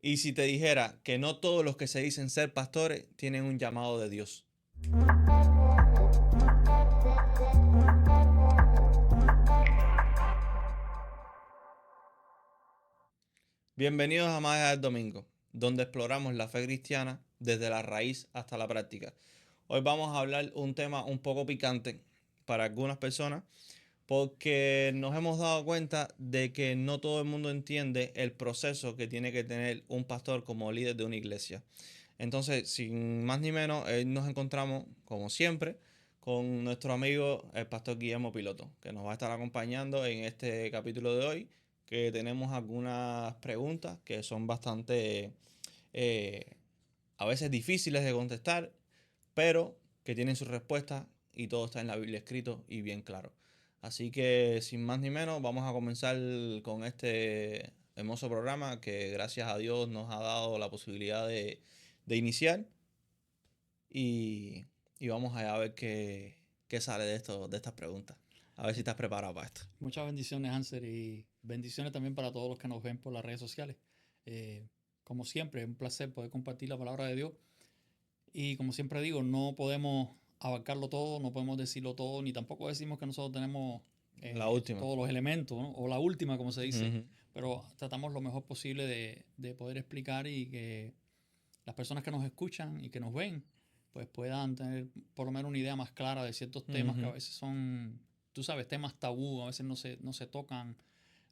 ¿Y si te dijera que no todos los que se dicen ser pastores tienen un llamado de Dios? Bienvenidos a Más allá del Domingo, donde exploramos la fe cristiana desde la raíz hasta la práctica. Hoy vamos a hablar un tema un poco picante para algunas personas, porque nos hemos dado cuenta de que no todo el mundo entiende el proceso que tiene que tener un pastor como líder de una iglesia. Entonces, sin más ni menos, nos encontramos, como siempre, con nuestro amigo el pastor Guillermo Piloto, que nos va a estar acompañando en este capítulo de hoy, que tenemos algunas preguntas que son bastante, eh, a veces difíciles de contestar, pero que tienen sus respuestas y todo está en la Biblia escrito y bien claro. Así que sin más ni menos vamos a comenzar con este hermoso programa que gracias a Dios nos ha dado la posibilidad de iniciar y, y vamos allá a ver qué sale de esto, de estas preguntas. A ver si estás preparado para esto. Muchas bendiciones, Hanser, y bendiciones también para todos los que nos ven por las redes sociales. Eh, Como siempre, es un placer poder compartir la palabra de Dios. Y como siempre digo, no podemos abarcarlo todo, no podemos decirlo todo, ni tampoco decimos que nosotros tenemos La última. todos los elementos, ¿no? O la última, como se dice. Ujú. Pero tratamos lo mejor posible de poder explicar y que las personas que nos escuchan y que nos ven, pues puedan tener por lo menos una idea más clara de ciertos temas que a Ujú. veces son, tú sabes, temas tabú, a veces no se tocan,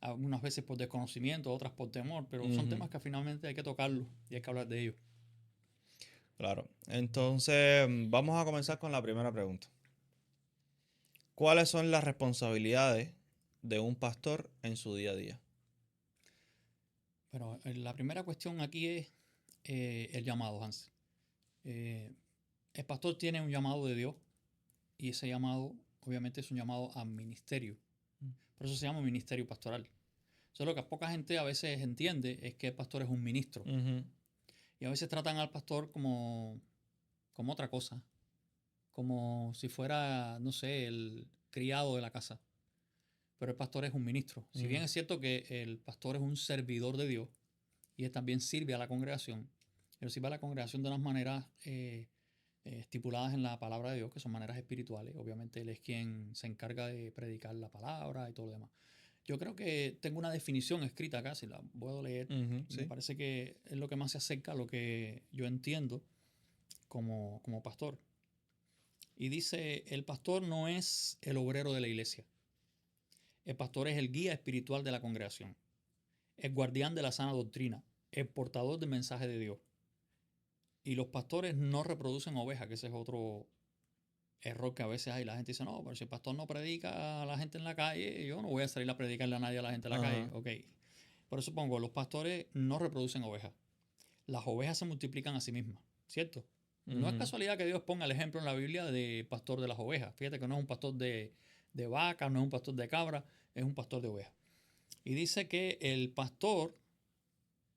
algunas veces por desconocimiento, otras por temor, pero son Ujú. temas que finalmente hay que tocarlos y hay que hablar de ellos. Claro. Entonces, vamos a comenzar con la primera pregunta. ¿Cuáles son las responsabilidades de un pastor en su día a día? Pero la primera cuestión aquí es el llamado, Hans. Eh, el pastor tiene un llamado de Dios y ese llamado obviamente es un llamado a ministerio. Por eso se llama ministerio pastoral. Eso es lo que poca gente a veces entiende, es que el pastor es un ministro. Ujú. Y a veces tratan al pastor como otra cosa, como si fuera, no sé, el criado de la casa. Pero el pastor es un ministro. Si bien Ujú. es cierto que el pastor es un servidor de Dios y él también sirve a la congregación, él sirve a la congregación de unas maneras estipuladas en la palabra de Dios, que son maneras espirituales. Obviamente él es quien se encarga de predicar la palabra y todo lo demás. Yo creo que tengo una definición escrita acá, si la puedo leer, Ujú. y me Sí. parece que es lo que más se acerca a lo que yo entiendo como pastor. Y dice, el pastor no es el obrero de la iglesia. El pastor es el guía espiritual de la congregación, el guardián de la sana doctrina, el portador del mensaje de Dios. Y los pastores no reproducen ovejas, que ese es otro error que a veces hay. La gente dice, no, pero si el pastor no predica a la gente en la calle, yo no voy a salir a predicarle a nadie a la gente en la calle. Ajá. Ok. Por eso pongo, los pastores no reproducen ovejas. Las ovejas se multiplican a sí mismas, ¿cierto? No es Ujú. casualidad que Dios ponga el ejemplo en la Biblia de pastor de las ovejas. Fíjate que no es un pastor de vacas, no es un pastor de cabra, es un pastor de ovejas. Y dice que el pastor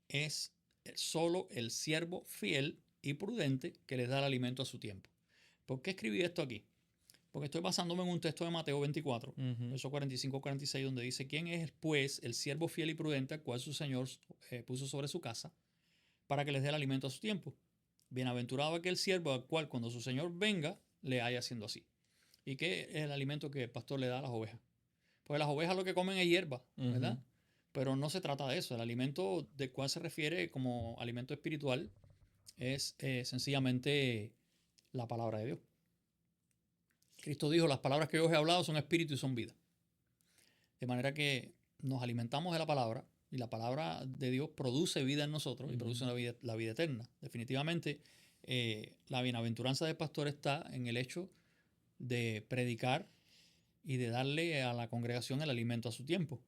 es solo el siervo fiel y prudente que les da el alimento a su tiempo. ¿Por qué escribí esto aquí? Porque estoy basándome en un texto de Mateo 24, Ujú. verso 45-46, donde dice, ¿quién es pues el siervo fiel y prudente al cual su Señor puso sobre su casa para que les dé el alimento a su tiempo? Bienaventurado aquel siervo al cual cuando su Señor venga le haya haciendo así. ¿Y qué es el alimento que el pastor le da a las ovejas? Pues las ovejas lo que comen es hierba, Ujú. ¿verdad? Pero no se trata de eso. El alimento del cual se refiere como alimento espiritual es sencillamente la palabra de Dios. Cristo dijo, las palabras que yo os he hablado son espíritu y son vida. De manera que nos alimentamos de la palabra y la palabra de Dios produce vida en nosotros y produce Ujú. la vida eterna. Definitivamente, la bienaventuranza del pastor está en el hecho de predicar y de darle a la congregación el alimento a su tiempo.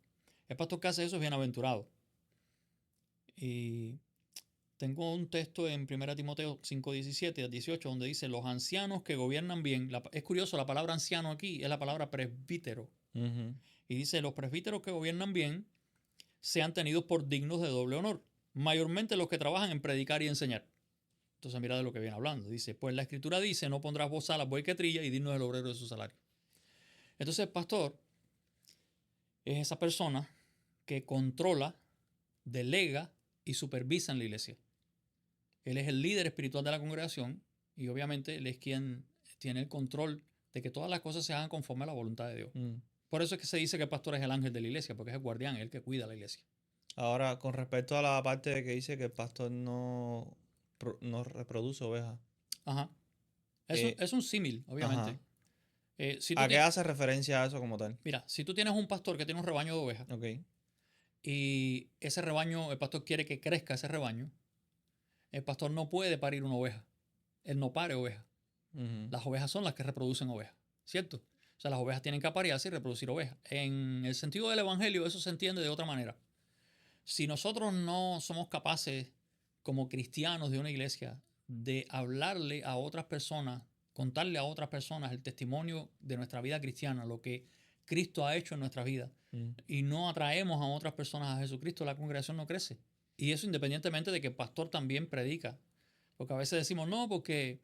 El pastor que hace eso es bienaventurado. Y tengo un texto en 1 Timoteo 5:17 al 18 donde dice, los ancianos que gobiernan bien, es curioso, la palabra anciano aquí es la palabra presbítero. Ujú. Y dice, los presbíteros que gobiernan bien sean tenidos por dignos de doble honor, mayormente los que trabajan en predicar y enseñar. Entonces mira de lo que viene hablando. Dice, pues la escritura dice, no pondrás bozal a buey que trilla y digno del obrero de su salario. Entonces el pastor es esa persona que controla, delega y supervisa en la iglesia. Él es el líder espiritual de la congregación y obviamente él es quien tiene el control de que todas las cosas se hagan conforme a la voluntad de Dios. Por eso es que se dice que el pastor es el ángel de la iglesia, porque es el guardián, es el que cuida la iglesia. Ahora, con respecto a la parte de que dice que el pastor no reproduce ovejas. Ajá. Es un símil, obviamente. Si ¿A qué hace referencia a eso como tal? Mira, si tú tienes un pastor que tiene un rebaño de ovejas, y ese rebaño, el pastor quiere que crezca ese rebaño, el pastor no puede parir una oveja. Él no pare ovejas. Las ovejas son las que reproducen ovejas, ¿cierto? O sea, las ovejas tienen que aparearse y reproducir ovejas. En el sentido del evangelio, eso se entiende de otra manera. Si nosotros no somos capaces, como cristianos de una iglesia, de hablarle a otras personas, contarle a otras personas el testimonio de nuestra vida cristiana, lo que Cristo ha hecho en nuestra vida, y no atraemos a otras personas a Jesucristo, la congregación no crece. Y eso independientemente de que el pastor también predica. Porque a veces decimos, no, porque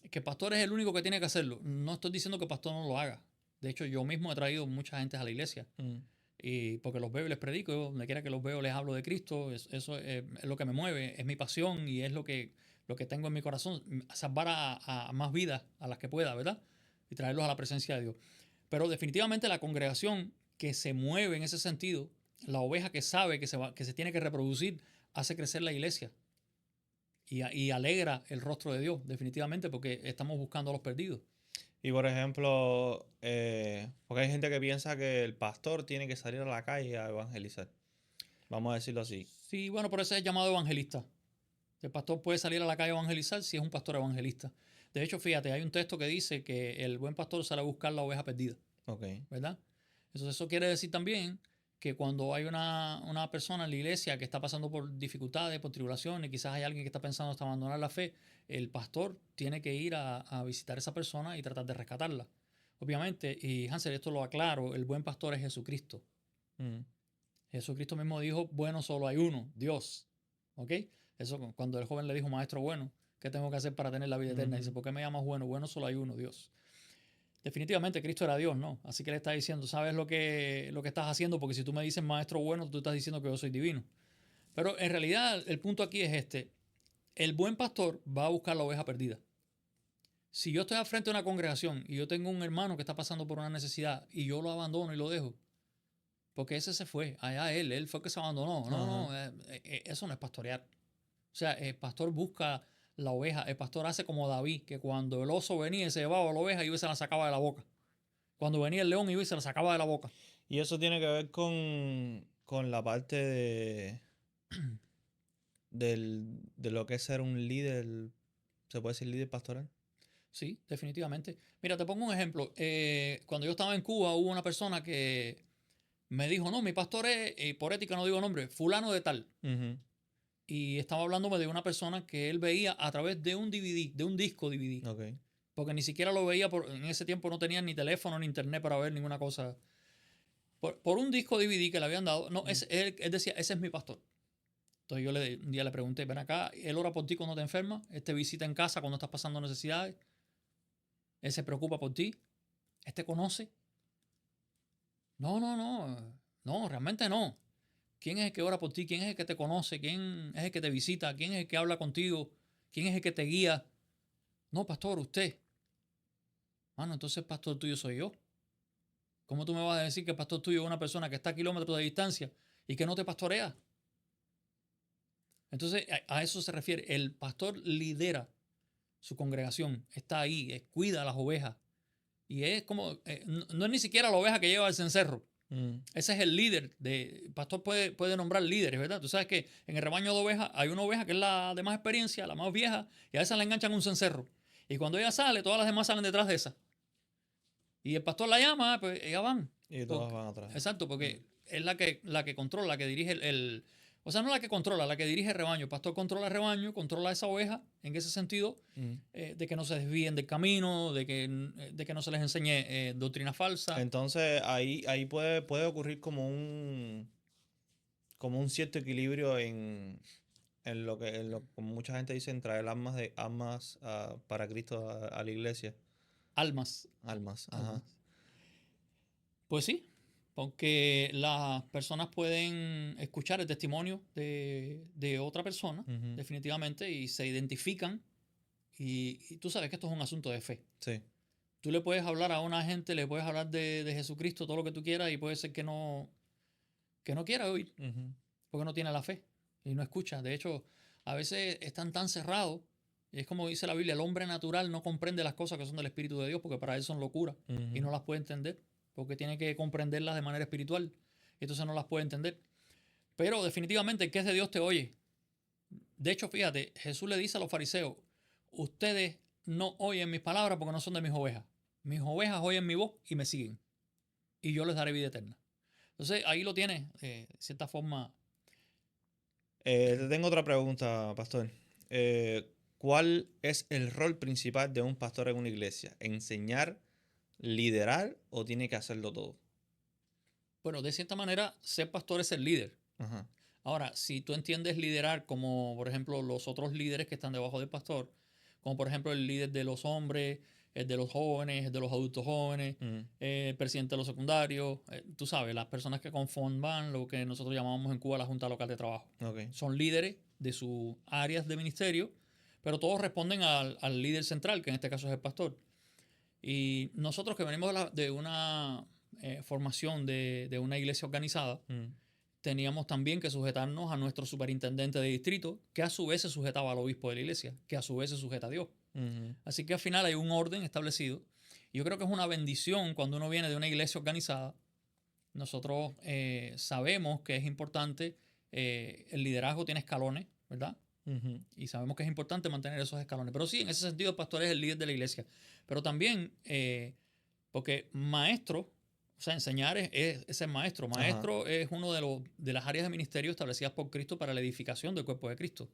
el pastor es el único que tiene que hacerlo. No estoy diciendo que el pastor no lo haga. De hecho, yo mismo he traído mucha gente a la iglesia. Y porque los veo y les predico, donde quiera que los veo les hablo de Cristo. Eso es lo que me mueve, es mi pasión y es lo que tengo en mi corazón. Salvar a más vidas, a las que pueda, ¿verdad? Y traerlos a la presencia de Dios. Pero definitivamente la congregación que se mueve en ese sentido, la oveja que sabe que se tiene que reproducir, hace crecer la iglesia. Y alegra el rostro de Dios, definitivamente, porque estamos buscando a los perdidos. Y por ejemplo, porque hay gente que piensa que el pastor tiene que salir a la calle a evangelizar. Vamos a decirlo así. Sí, bueno, por eso es llamado evangelista. El pastor puede salir a la calle a evangelizar si es un pastor evangelista. De hecho, fíjate, hay un texto que dice que el buen pastor sale a buscar la oveja perdida. ¿Verdad? Eso quiere decir también que cuando hay una persona en la iglesia que está pasando por dificultades, por tribulaciones, quizás hay alguien que está pensando hasta abandonar la fe, el pastor tiene que ir a visitar a esa persona y tratar de rescatarla. Obviamente, y Hansel, esto lo aclaro, el buen pastor es Jesucristo. Jesucristo mismo dijo, bueno, solo hay uno, Dios. ¿Ok? Eso cuando el joven le dijo, maestro bueno, ¿qué tengo que hacer para tener la vida eterna? Dice, ¿por qué me llamas bueno? Bueno, solo hay uno, Dios. Definitivamente Cristo era Dios, ¿no? Así que le está diciendo, sabes lo que estás haciendo, porque si tú me dices maestro bueno, tú estás diciendo que yo soy divino. Pero en realidad el punto aquí es este. El buen pastor va a buscar la oveja perdida. Si yo estoy al frente de una congregación y yo tengo un hermano que está pasando por una necesidad y yo lo abandono y lo dejo, porque ese se fue, allá él fue el que se abandonó. No, eso no es pastorear. O sea, el pastor busca la oveja, el pastor hace como David, que cuando el oso venía y se llevaba la oveja, iba y se la sacaba de la boca. Cuando venía el león, iba y se la sacaba de la boca. Y eso tiene que ver con la parte de lo que es ser un líder, ¿se puede decir líder pastoral? Sí, definitivamente. Mira, te pongo un ejemplo. Cuando yo estaba en Cuba, hubo una persona que me dijo, no, mi pastor es, por ética no digo nombre, fulano de tal. Y estaba hablándome de una persona que él veía a través de un DVD, de un disco DVD. Porque ni siquiera lo veía, en ese tiempo no tenían ni teléfono ni internet para ver ninguna cosa. Por un disco DVD que le habían dado, no, él decía, ese es mi pastor. Entonces yo un día le pregunté, ven acá, él ora por ti cuando te enfermas, él te visita en casa cuando estás pasando necesidades, él se preocupa por ti, él te conoce. No, realmente no. ¿Quién es el que ora por ti? ¿Quién es el que te conoce? ¿Quién es el que te visita? ¿Quién es el que habla contigo? ¿Quién es el que te guía? No, pastor, usted. Mano, entonces el pastor tuyo soy yo. ¿Cómo tú me vas a decir que el pastor tuyo es una persona que está a kilómetros de distancia y que no te pastorea? Entonces, a eso se refiere. El pastor lidera su congregación, está ahí, cuida a las ovejas. Y es como, no es ni siquiera la oveja que lleva el cencerro. Ese es el líder. El pastor puede nombrar líderes, ¿verdad? Tú sabes que en el rebaño de ovejas hay una oveja que es la de más experiencia, la más vieja, y a esa le enganchan un cencerro. Y cuando ella sale, todas las demás salen detrás de esa. Y el pastor la llama, pues ellas van. Y todas van atrás. Exacto, porque es la que controla, la que dirige o sea, no la que controla, la que dirige el rebaño. El pastor controla el rebaño, controla esa oveja, en ese sentido, de que no se desvíen del camino, de que no se les enseñe doctrina falsa. Entonces, ahí puede ocurrir como un cierto equilibrio en lo que, como mucha gente dice, en traer almas para Cristo a la iglesia. Almas. Ajá. Pues sí, Porque las personas pueden escuchar el testimonio de otra persona, Ujú. definitivamente, y se identifican. Y tú sabes que esto es un asunto de fe. Sí. Tú le puedes hablar a una gente, le puedes hablar de Jesucristo, todo lo que tú quieras, y puede ser que no quiera oír, Ujú. porque no tiene la fe y no escucha. De hecho, a veces están tan cerrados, y es como dice la Biblia, el hombre natural no comprende las cosas que son del Espíritu de Dios, porque para él son locura, y no Ujú. las puede entender, porque tiene que comprenderlas de manera espiritual, y entonces no las puede entender. Pero definitivamente el que es de Dios te oye. De hecho, fíjate, Jesús le dice a los fariseos, ustedes no oyen mis palabras porque no son de mis ovejas. Mis ovejas oyen mi voz y me siguen, y yo les daré vida eterna. Entonces, ahí lo tienes, de cierta forma. Te tengo otra pregunta, pastor. ¿Cuál es el rol principal de un pastor en una iglesia? ¿Enseñar, liderar o tiene que hacerlo todo? Bueno, de cierta manera, ser pastor es ser líder. Ajá. Ahora, si tú entiendes liderar como, por ejemplo, los otros líderes que están debajo del pastor, como por ejemplo el líder de los hombres, el de los jóvenes, el de los adultos jóvenes, Mm. el presidente de los secundarios, tú sabes, las personas que conforman lo que nosotros llamamos en Cuba la Junta Local de Trabajo. Ok. Son líderes de sus áreas de ministerio, pero todos responden al líder central, que en este caso es el pastor. Y nosotros que venimos de una formación de una iglesia organizada, Mm. teníamos también que sujetarnos a nuestro superintendente de distrito, que a su vez se sujetaba al obispo de la iglesia, que a su vez se sujeta a Dios. Ujú. Así que al final hay un orden establecido. Y yo creo que es una bendición cuando uno viene de una iglesia organizada. Nosotros sabemos que es importante, el liderazgo tiene escalones, ¿verdad? Ujú. Y sabemos que es importante mantener esos escalones. Pero sí, en ese sentido, el pastor es el líder de la iglesia. Pero también, porque maestro, o sea, enseñar es ser maestro. Ajá. Maestro es uno de las áreas de ministerio establecidas por Cristo para la edificación del cuerpo de Cristo.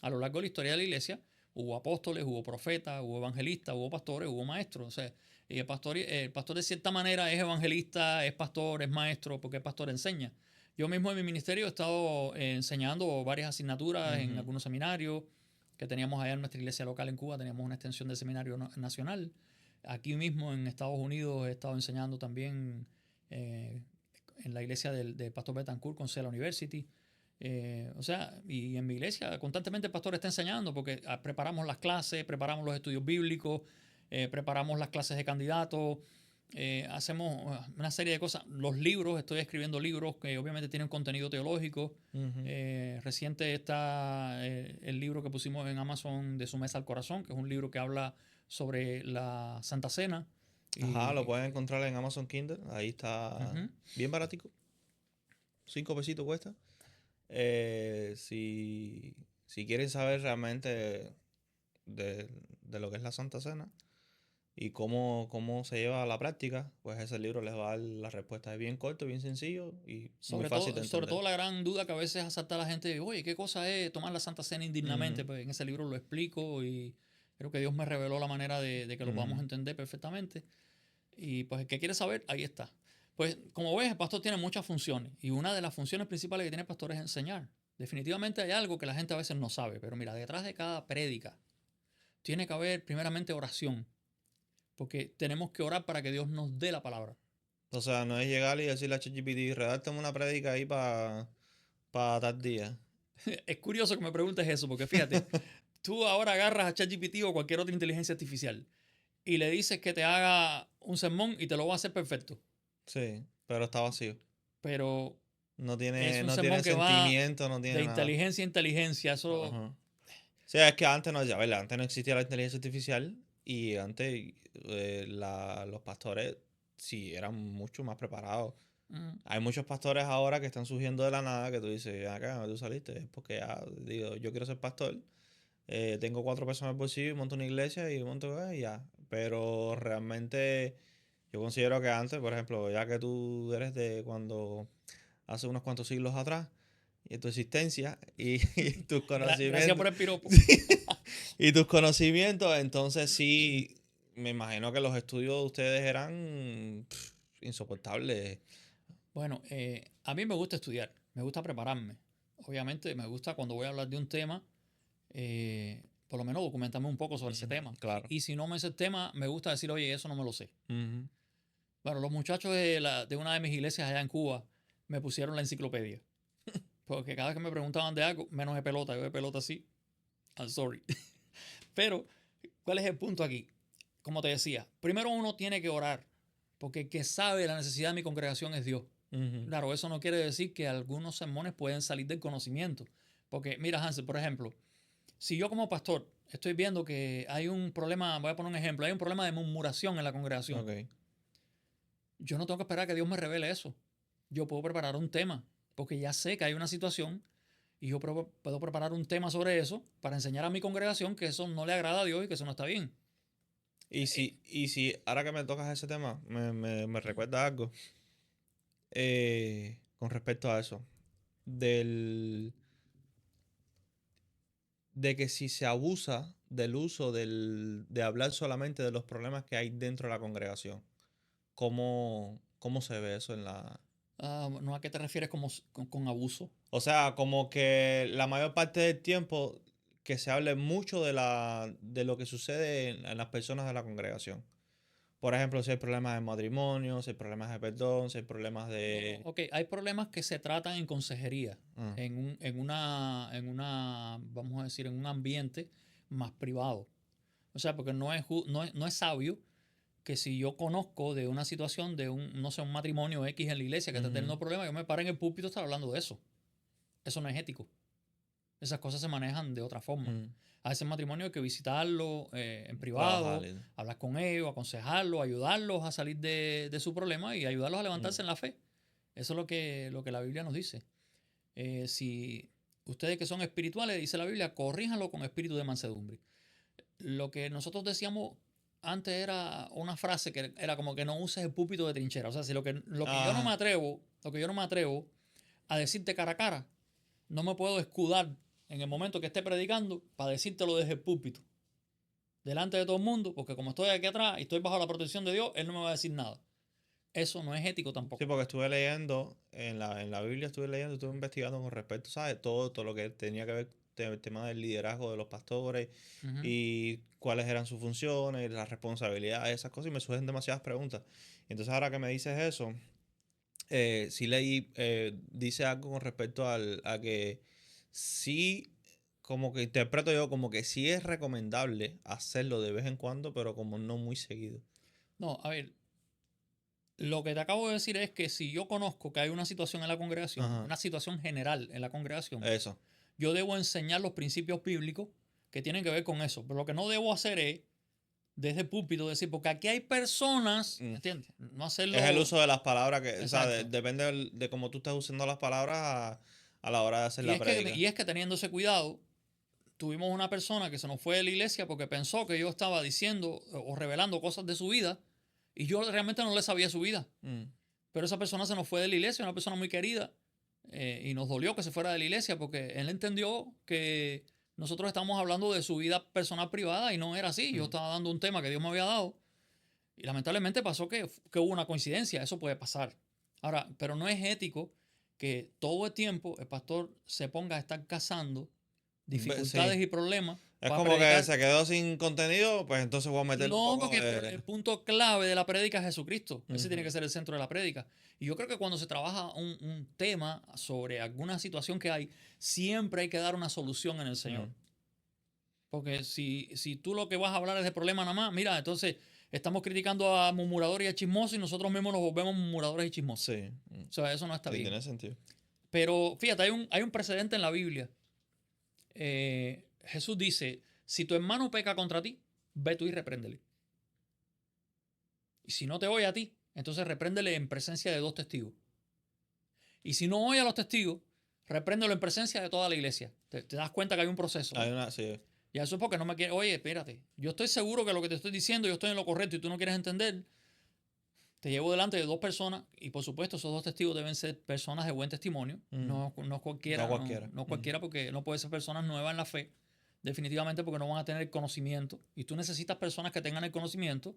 A lo largo de la historia de la iglesia hubo apóstoles, hubo profetas, hubo evangelistas, hubo pastores, hubo maestros. O sea, y el pastor de cierta manera es evangelista, es pastor, es maestro, porque el pastor enseña. Yo mismo en mi ministerio he estado enseñando varias asignaturas en Ujú. algunos seminarios que teníamos allá en nuestra iglesia local en Cuba. Teníamos una extensión del seminario nacional. Aquí mismo en Estados Unidos he estado enseñando también eh, en la iglesia del pastor Betancourt con Cela University. O sea, y en mi iglesia constantemente el pastor está enseñando porque preparamos las clases, preparamos los estudios bíblicos, preparamos las clases de candidatos, hacemos una serie de cosas. Los libros, estoy escribiendo libros que obviamente tienen contenido teológico. Ujú. Reciente está el libro que pusimos en Amazon de Su Mesa al Corazón, que es un libro que habla sobre la Santa Cena. Ajá, lo Y, pueden encontrar en Amazon Kindle. Ahí está ujú. bien baratico. 5 pesitos cuesta. Si quieren saber realmente de lo que es la Santa Cena y cómo se lleva a la práctica, pues ese libro les va a dar la respuesta. Es bien corto, bien sencillo y muy fácil de Sobre entender. todo la gran duda que a veces asalta a la gente, oye, ¿qué cosa es tomar la Santa Cena indignamente? Ujú. Pues en ese libro lo explico y creo que Dios me reveló la manera de que lo podamos Ujú. entender perfectamente. Y pues el que quiere saber, ahí está. Pues como ves, el pastor tiene muchas funciones y una de las funciones principales que tiene el pastor es enseñar. Definitivamente hay algo que la gente a veces no sabe, pero mira, detrás de cada prédica tiene que haber primeramente oración, porque tenemos que orar para que Dios nos dé la palabra. O sea, no es llegar y decirle a ChatGPT, redáctame una prédica ahí para tal día. Es curioso que me preguntes eso, porque fíjate, tú ahora agarras a ChatGPT o cualquier otra inteligencia artificial y le dices que te haga un sermón y te lo va a hacer perfecto. Sí, pero está vacío. Pero No es tiene, un no sermón tiene que va sentimiento, no de tiene nada. inteligencia a inteligencia. Eso, Ajá. Sí, es que antes no, ya ves, antes no existía la inteligencia artificial y antes los pastores sí eran mucho más preparados. mm, Hay muchos pastores ahora que están surgiendo de la nada que tú dices, acá, tú saliste, es porque ya, digo, yo quiero ser pastor, tengo 4 pesos en el bolsillo y monto una iglesia y monto y ya. Pero realmente yo considero que antes, por ejemplo, ya que tú eres de cuando hace unos cuantos siglos atrás, y tu existencia y tus gracias conocimientos. por el piropo. Y tus conocimientos, entonces sí, me imagino que los estudios de ustedes eran insoportables. Bueno, a mí me gusta estudiar, me gusta prepararme. Obviamente me gusta cuando voy a hablar de un tema, por lo menos documentarme un poco sobre ese Ujú. tema. Claro. Y si no me sé el tema, me gusta decir, oye, eso no me lo sé. Ujú. Bueno, los muchachos de una de mis iglesias allá en Cuba me pusieron la enciclopedia. Porque cada vez que me preguntaban de algo, menos de pelota, yo de pelota sí, I'm sorry. Pero, ¿cuál es el punto aquí? Como te decía, primero uno tiene que orar, porque el que sabe la necesidad de mi congregación es Dios. Claro, eso no quiere decir que algunos sermones pueden salir del conocimiento. Porque, mira, Hansel, por ejemplo, si yo como pastor estoy viendo que hay un problema, voy a poner un ejemplo, hay un problema de murmuración en la congregación, Ok. yo no tengo que esperar a que Dios me revele eso. Yo puedo preparar un tema, porque ya sé que hay una situación y yo puedo preparar un tema sobre eso para enseñar a mi congregación que eso no le agrada a Dios y que eso no está bien. Y si ahora que me tocas ese tema, me recuerda algo con respecto a eso. Del, de que si se abusa del uso de hablar solamente de los problemas que hay dentro de la congregación, ¿cómo se ve eso en la... ¿No a qué te refieres con abuso? O sea, como que la mayor parte del tiempo que se hable mucho de lo que sucede en las personas de la congregación. Por ejemplo, si hay problemas de matrimonio, si hay problemas de perdón, si hay problemas No, de... ok, hay problemas que se tratan en consejería, Ah, vamos a decir, en un ambiente más privado. O sea, porque no es sabio que si yo conozco de una situación de no sé, un matrimonio X en la iglesia que está ujú, teniendo problemas, yo me paro en el púlpito y estar hablando de eso. Eso no es ético. Esas cosas se manejan de otra forma. ujú. A ese matrimonio hay que visitarlo en privado, Trabajar. hablar con ellos, aconsejarlos, ayudarlos a salir de su problema y ayudarlos a levantarse Mm, en la fe. Eso es lo que la Biblia nos dice. Si ustedes que son espirituales, dice la Biblia, corríjanlo con espíritu de mansedumbre. Lo que nosotros decíamos antes era una frase que era como que no uses el púlpito de trinchera. O sea, si lo que yo no me Ajá. atrevo, lo que yo no me atrevo a decirte cara a cara, no me puedo escudar en el momento que esté predicando para decírtelo desde el púlpito, delante de todo el mundo, porque como estoy aquí atrás y estoy bajo la protección de Dios, Él no me va a decir nada. Eso no es ético Sí, tampoco. porque estuve leyendo, en la Biblia estuve leyendo, estuve investigando con respecto, ¿sabes? Todo lo que tenía que ver el tema del liderazgo de los pastores Ujú. y cuáles eran sus funciones, las responsabilidades, esas cosas, y me surgen demasiadas preguntas. Entonces, ahora que me dices eso, sí leí, dice algo con respecto a que sí, como que interpreto yo, como que sí es recomendable hacerlo de vez en cuando, pero como no muy seguido. No, a ver, lo que te acabo de decir es que si yo conozco que hay una situación en la congregación, Ajá, una situación general en la congregación, eso. yo debo enseñar los principios bíblicos que tienen que ver con eso. Pero lo que no debo hacer es, desde el púlpito, decir, porque aquí hay personas, Mm. ¿entiendes? No Es el hacerlo uso de las palabras que, o sea, exacto. depende de cómo tú estés usando las palabras a la hora de hacer Y la es que, prédica. y es que teniendo ese cuidado, tuvimos una persona que se nos fue de la iglesia porque pensó que yo estaba diciendo o revelando cosas de su vida y yo realmente no le sabía su vida. Mm, Pero esa persona se nos fue de la iglesia, una persona muy querida, y nos dolió que se fuera de la iglesia porque él entendió que nosotros estamos hablando de su vida personal privada y no era así. Yo mm. estaba dando un tema que Dios me había dado y lamentablemente pasó que hubo una coincidencia, eso puede pasar. Ahora, pero no es ético que todo el tiempo el pastor se ponga a estar cazando Sí. dificultades y problemas Es para como que predicar. se quedó sin contenido, pues entonces voy a meterle un No, poco porque el de... punto clave de la prédica es Jesucristo. Ese tiene que Ujú, ser el centro de la prédica. Y yo creo que cuando se trabaja un tema sobre alguna situación que hay, siempre hay que dar una solución en el Señor. mm. Porque si tú lo que vas a hablar es de problema nada más, mira, entonces estamos criticando a murmuradores y a chismosos y nosotros mismos nos volvemos murmuradores y chismosos. Sí, O sea, eso no está sí, bien. tiene sentido. Pero fíjate, hay un precedente en la Biblia. Jesús dice, si tu hermano peca contra ti, ve tú y repréndele. Y si no te oye a ti, entonces repréndele en presencia de dos testigos. Y si no oye a los testigos, repréndelo en presencia de toda la iglesia. Te das cuenta que hay un proceso, Hay ¿no? una, sí. Y eso es porque no me quiere. Oye, espérate. Yo estoy seguro que lo que te estoy diciendo, yo estoy en lo correcto y tú no quieres entender. Te llevo delante de dos personas y por supuesto esos dos testigos deben ser personas de buen testimonio. Mm. No No cualquiera, no, cualquiera. no Ujú, cualquiera porque no puede ser personas nuevas en la fe. Definitivamente porque no van a tener el conocimiento. Y tú necesitas personas que tengan el conocimiento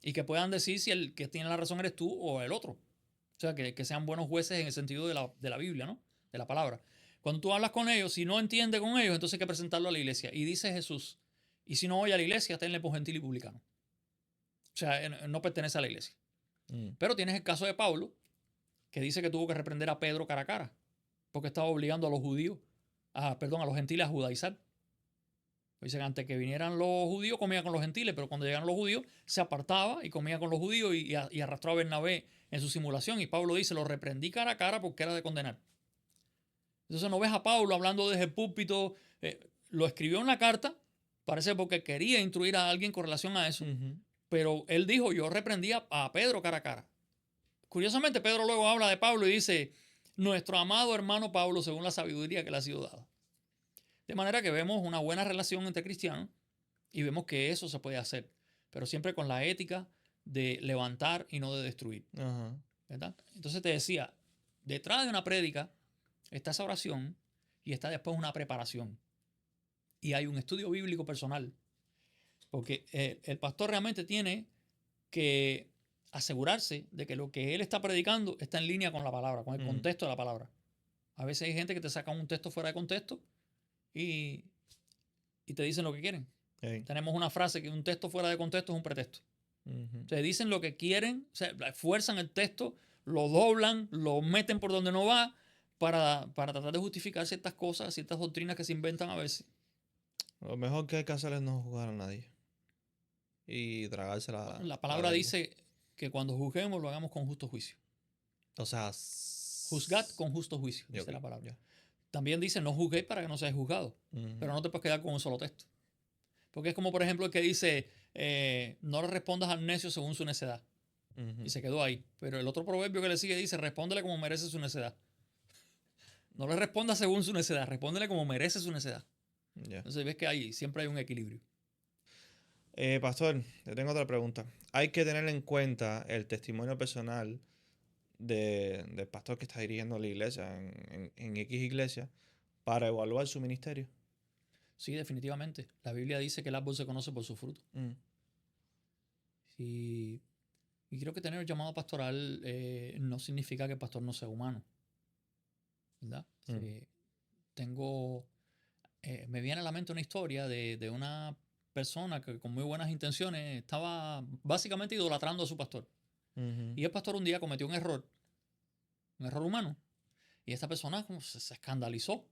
y que puedan decir si el que tiene la razón eres tú o el otro. O sea, que sean buenos jueces en el sentido de la Biblia, ¿no? De la palabra. Cuando tú hablas con ellos, si no entiende con ellos, entonces hay que presentarlo a la iglesia. Y dice Jesús, y si no oye a la iglesia, tenle por gentil y publicano. O sea, no pertenece a la iglesia. Pero tienes el caso de Pablo, que dice que tuvo que reprender a Pedro cara a cara, porque estaba obligando a los judíos, a los gentiles a judaizar. Dice que antes que vinieran los judíos comía con los gentiles, pero cuando llegaron los judíos se apartaba y comía con los judíos y arrastró a Bernabé en su simulación. Y Pablo dice, lo reprendí cara a cara porque era de condenar. Entonces no ves a Pablo hablando desde el púlpito, lo escribió en la carta, parece porque quería instruir a alguien con relación a eso, pero él dijo, yo reprendí a Pedro cara a cara. Curiosamente, Pedro luego habla de Pablo y dice, nuestro amado hermano Pablo, según la sabiduría que le ha sido dada. De manera que vemos una buena relación entre cristianos y vemos que eso se puede hacer, pero siempre con la ética de levantar y no de destruir. ¿Verdad? Entonces te decía, detrás de una prédica está esa oración y está después una preparación. Y hay un estudio bíblico personal, porque el pastor realmente tiene que asegurarse de que lo que él está predicando está en línea con la palabra, con el contexto de la palabra. A veces hay gente que te saca un texto fuera de contexto y te dicen lo que quieren. Tenemos una frase que un texto fuera de contexto es un pretexto. O sea, dicen lo que quieren, o sea, fuerzan el texto, lo doblan, lo meten por donde no va para tratar de justificar ciertas cosas, ciertas doctrinas que se inventan a veces. Lo mejor que hay que hacer es no juzgar a nadie y tragársela. La palabra dice que cuando juzguemos lo hagamos con justo juicio. O sea, juzgad con justo juicio, dice la palabra. También dice no juzguéis para que no seáis juzgados, pero no te puedes quedar con un solo texto. Porque es como, por ejemplo, el que dice no le respondas al necio según su necedad. Y se quedó ahí. Pero el otro proverbio que le sigue dice respóndele como merece su necedad. No le respondas según su necedad, respóndele como merece su necedad. Entonces ves que siempre hay un equilibrio. Pastor, te tengo otra pregunta. ¿Hay que tener en cuenta el testimonio personal del pastor que está dirigiendo la iglesia en X iglesia para evaluar su ministerio? Sí, definitivamente. La Biblia dice que el árbol se conoce por su fruto. Y creo que tener el llamado pastoral no significa que el pastor no sea humano. ¿Verdad? Me viene a la mente una historia de una persona que con muy buenas intenciones estaba básicamente idolatrando a su pastor. Y el pastor un día cometió un error humano. Y esta persona como se escandalizó.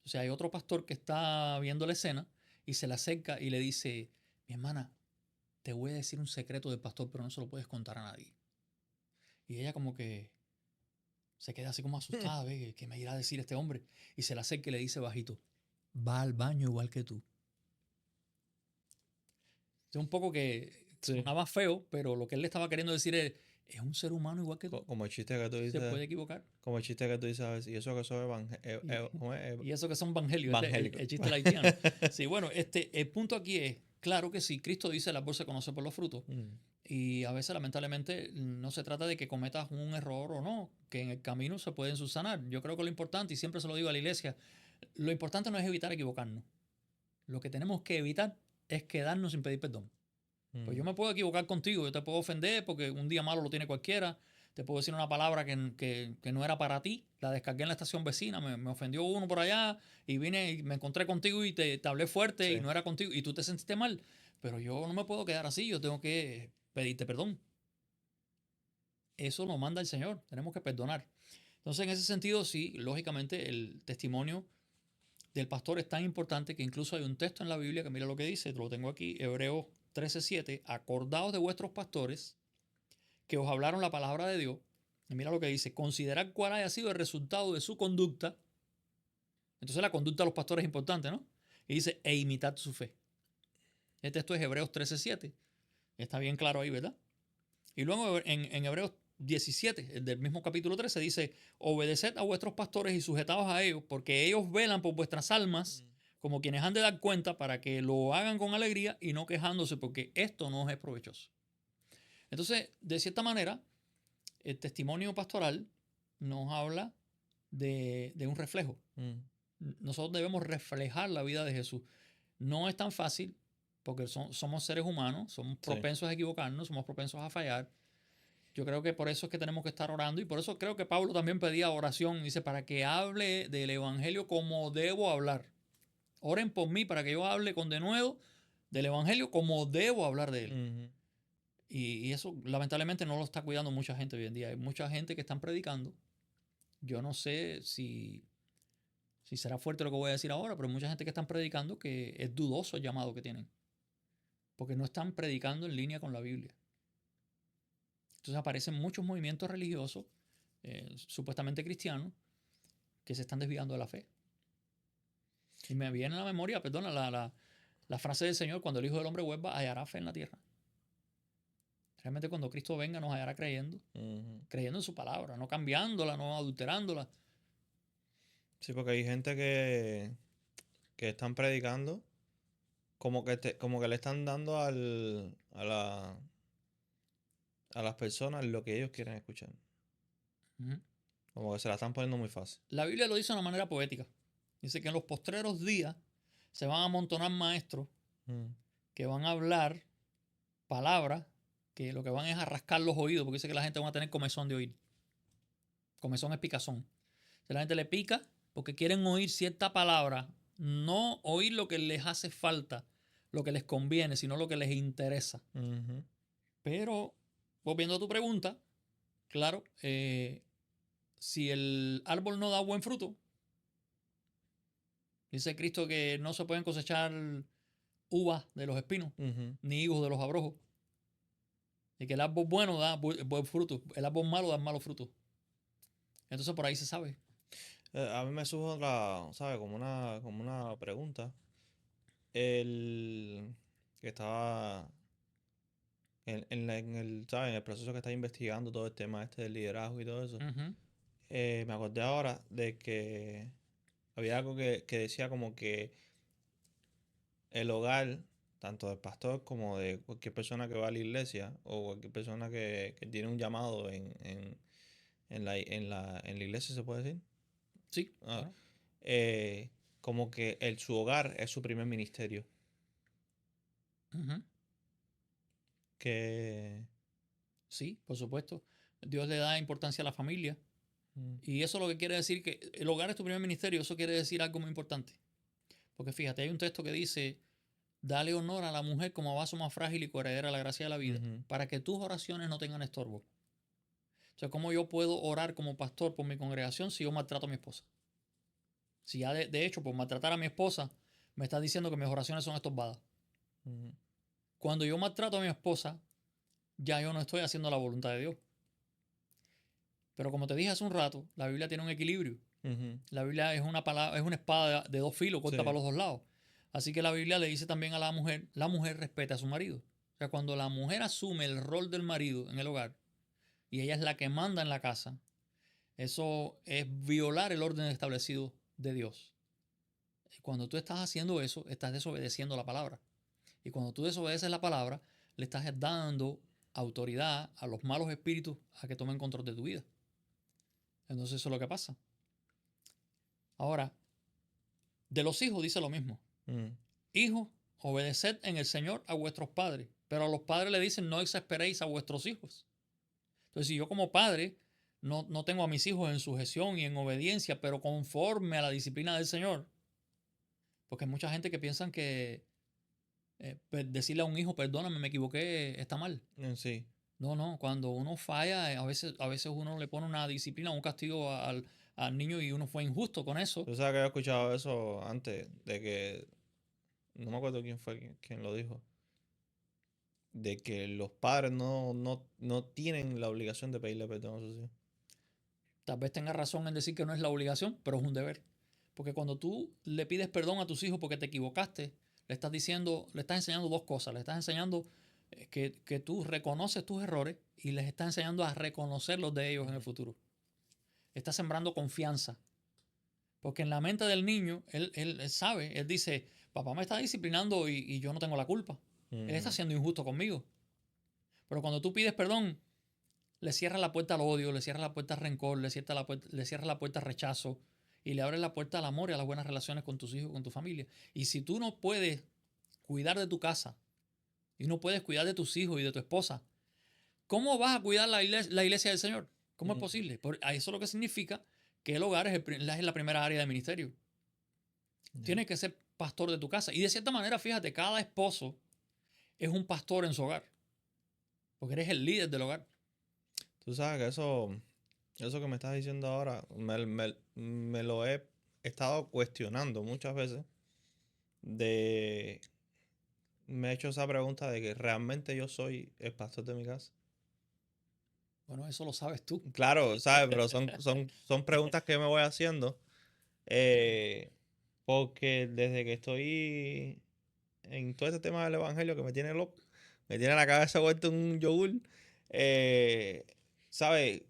O sea, hay otro pastor que está viendo la escena y se le acerca y le dice, mi hermana, te voy a decir un secreto del pastor, pero no se lo puedes contar a nadie. Y ella como que se queda así como asustada, ¿ve? ¿Qué me irá a decir este hombre? Y se le acerca y le dice bajito, va al baño igual que tú. Es un poco que sonaba feo, pero lo que él le estaba queriendo decir es un ser humano igual que tú. Como el chiste que tú dices. Se puede equivocar. Como el chiste que tú dices a veces. Y eso que son y eso que son evangelios. El chiste haitiano. Sí, bueno, el punto aquí es, claro que sí, Cristo dice el árbol se conoce por los frutos. Y a veces, lamentablemente, no se trata de que cometas un error o no, que en el camino se pueden subsanar. Yo creo que lo importante, y siempre se lo digo a la iglesia, lo importante no es evitar equivocarnos. Lo que tenemos que evitar es quedarnos sin pedir perdón. Pues yo me puedo equivocar contigo, yo te puedo ofender porque un día malo lo tiene cualquiera, te puedo decir una palabra que no era para ti, la descargué en la estación vecina, me ofendió uno por allá y vine y me encontré contigo y te hablé fuerte y no era contigo y tú te sentiste mal, pero yo no me puedo quedar así, yo tengo que pedirte perdón. Eso lo manda el Señor, tenemos que perdonar. Entonces en ese sentido sí, lógicamente el testimonio del pastor es tan importante que incluso hay un texto en la Biblia que mira lo que dice, lo tengo aquí, Hebreos 13:7, acordaos de vuestros pastores que os hablaron la palabra de Dios. Y mira lo que dice, considerad cuál haya sido el resultado de su conducta. Entonces la conducta de los pastores es importante, ¿no? Y dice, e imitad su fe. Este texto es Hebreos 13:7. Está bien claro ahí, ¿verdad? Y luego en Hebreos 17, del mismo capítulo 13, dice, obedeced a vuestros pastores y sujetaos a ellos, porque ellos velan por vuestras almas, como quienes han de dar cuenta, para que lo hagan con alegría y no quejándose, porque esto no os es provechoso. Entonces, de cierta manera, el testimonio pastoral nos habla de un reflejo. Nosotros debemos reflejar la vida de Jesús. No es tan fácil, porque somos seres humanos, somos propensos a equivocarnos, somos propensos a fallar. Yo creo que por eso es que tenemos que estar orando y por eso creo que Pablo también pedía oración. Dice, para que hable del evangelio como debo hablar. Oren por mí para que yo hable con denuedo del evangelio como debo hablar de él. Y eso lamentablemente no lo está cuidando mucha gente hoy en día. Hay mucha gente que están predicando. Yo no sé si será fuerte lo que voy a decir ahora, pero hay mucha gente que están predicando que es dudoso el llamado que tienen. Porque no están predicando en línea con la Biblia. Entonces aparecen muchos movimientos religiosos, supuestamente cristianos, que se están desviando de la fe. Y me viene a la memoria, perdona, la frase del Señor: cuando el Hijo del Hombre vuelva, hallará fe en la tierra. Realmente cuando Cristo venga nos hallará creyendo, creyendo en su palabra, no cambiándola, no adulterándola. Sí, porque hay gente que están predicando como que le están dando a las personas lo que ellos quieren escuchar. Ujú. Como que se la están poniendo muy fácil. La Biblia lo dice de una manera poética. Dice que en los postreros días se van a amontonar maestros Mm. que van a hablar palabras que lo que van es a rascar los oídos, porque dice que la gente va a tener comezón de oír. Comezón es picazón. Si la gente le pica porque quieren oír cierta palabra, no oír lo que les hace falta, lo que les conviene, sino lo que les interesa. Ujú. Pero, volviendo a tu pregunta, claro, si el árbol no da buen fruto, dice Cristo que no se pueden cosechar uvas de los espinos, Ujú. ni higos de los abrojos. Y que el árbol bueno da buen fruto, el árbol malo da malos frutos. Entonces por ahí se sabe. A mí me surge otra, ¿sabes? Como una pregunta. El que estaba ¿sabes? En el proceso que está investigando todo el tema este del liderazgo y todo eso. Ujú. Me acordé ahora de que había algo que decía como que el hogar, tanto del pastor como de cualquier persona que va a la iglesia o cualquier persona que tiene un llamado en la iglesia, ¿se puede decir? Sí, Ah, claro. como que su hogar es su primer ministerio. Ujú. Que... Sí, por supuesto. Dios le da importancia a la familia. mm, Y eso lo que quiere decir que el hogar es tu primer ministerio. Eso quiere decir algo muy importante. Porque fíjate, hay un texto que dice: dale honor a la mujer como vaso más frágil y coheredera de la gracia de la vida, ujú, para que tus oraciones no tengan estorbo. O sea, ¿cómo yo puedo orar como pastor por mi congregación si yo maltrato a mi esposa? Si ya de hecho, por maltratar a mi esposa, me está diciendo que mis oraciones son estorbadas. ujú, Cuando yo maltrato a mi esposa, ya yo no estoy haciendo la voluntad de Dios. Pero como te dije hace un rato, la Biblia tiene un equilibrio. ujú. La Biblia es es una espada de dos filos, corta para Sí. los dos lados. Así que la Biblia le dice también a la mujer respeta a su marido. O sea, cuando la mujer asume el rol del marido en el hogar y ella es la que manda en la casa, eso es violar el orden establecido de Dios. Y cuando tú estás haciendo eso, estás desobedeciendo la palabra. Y cuando tú desobedeces la palabra, le estás dando autoridad a los malos espíritus a que tomen control de tu vida. Entonces eso es lo que pasa. Ahora, de los hijos dice lo mismo. Mm, Hijos, obedeced en el Señor a vuestros padres. Pero a los padres le dicen: no exasperéis a vuestros hijos. Entonces, si yo como padre no tengo a mis hijos en sujeción y en obediencia, pero conforme a la disciplina del Señor, porque hay mucha gente que piensan que decirle a un hijo: perdóname, me equivoqué, está mal. sí. No, no, cuando uno falla, a veces uno le pone una disciplina, un castigo al niño y uno fue injusto con eso. Tú sabes que había escuchado eso antes, de que, no me acuerdo quién fue quien lo dijo, de que los padres no tienen la obligación de pedirle perdón a sus hijos. Tal vez tenga razón en decir que no es la obligación, pero es un deber. Porque cuando tú le pides perdón a tus hijos porque te equivocaste, le estás diciendo, le estás enseñando dos cosas. Le estás enseñando que tú reconoces tus errores y les estás enseñando a reconocer los de ellos en el futuro. Estás sembrando confianza. Porque en la mente del niño, él sabe, él dice: papá me está disciplinando y yo no tengo la culpa. Él está Ujú, siendo injusto conmigo. Pero cuando tú pides perdón, le cierras la puerta al odio, le cierras la puerta al rencor, le cierras la puerta al rechazo y le abres la puerta al amor y a las buenas relaciones con tus hijos, con tu familia. Y si tú no puedes cuidar de tu casa y no puedes cuidar de tus hijos y de tu esposa, ¿cómo vas a cuidar la iglesia del Señor? ¿Cómo es ujú. posible? Eso lo que significa que el hogar es la primera área de ministerio. Ya. Tienes que ser pastor de tu casa. Y de cierta manera, fíjate, cada esposo es un pastor en su hogar. porque eres el líder del hogar. Tú sabes que eso que me estás diciendo ahora, me lo he estado cuestionando muchas veces. Me he hecho esa pregunta de que realmente yo soy el pastor de mi casa. Bueno, eso lo sabes tú. Claro, ¿sabes? Pero son preguntas que me voy haciendo. Porque desde que estoy en todo este tema del evangelio que me tiene loco, me tiene la cabeza vuelta un yogur, eh, ¿sabes?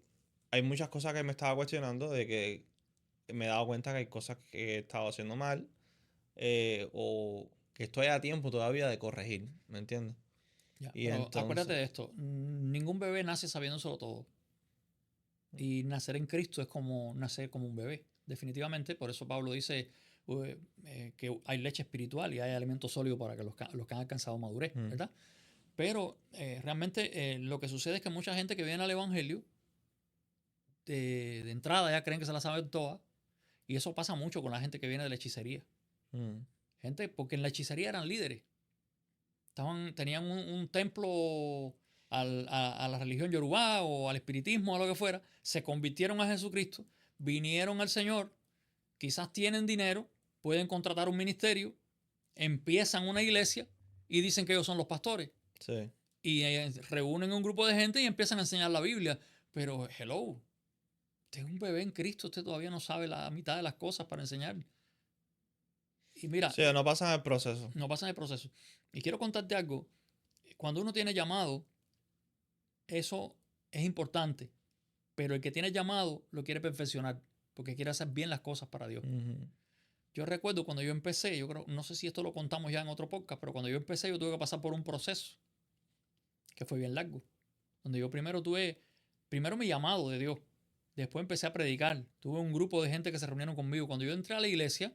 Hay muchas cosas que me estaba cuestionando de que me he dado cuenta que hay cosas que he estado haciendo mal o que estoy a tiempo todavía de corregir, ¿me entiendes? Ya, Y pero acuérdate entonces, de esto, ningún bebé nace sabiéndoselo todo. Y nacer en Cristo es como nacer como un bebé, definitivamente. Por eso Pablo dice que hay leche espiritual y hay alimento sólido para que los que han alcanzado madurez, mm, ¿verdad? Pero realmente lo que sucede es que mucha gente que viene al Evangelio, de entrada ya creen que se la saben todas. Y eso pasa mucho con la gente que viene de la hechicería. mm, Gente, porque en la hechicería eran líderes. Tenían un templo a la religión yorubá o al espiritismo o a lo que fuera, se convirtieron a Jesucristo, vinieron al Señor, quizás tienen dinero, pueden contratar un ministerio, empiezan una iglesia y dicen que ellos son los pastores. sí. Y reúnen un grupo de gente y empiezan a enseñar la Biblia. Pero, hello, usted es un bebé en Cristo, usted todavía no sabe la mitad de las cosas para enseñar. Y mira, Sí, no pasa en el proceso. no pasa en el proceso. Y quiero contarte algo. Cuando uno tiene llamado, eso es importante, pero el que tiene llamado lo quiere perfeccionar porque quiere hacer bien las cosas para Dios. Ujú, Yo recuerdo cuando yo empecé, yo creo, no sé si esto lo contamos ya en otro podcast, pero cuando yo empecé yo tuve que pasar por un proceso que fue bien largo, donde yo primero mi llamado de Dios, después empecé a predicar, tuve un grupo de gente que se reunieron conmigo. Cuando yo entré a la iglesia,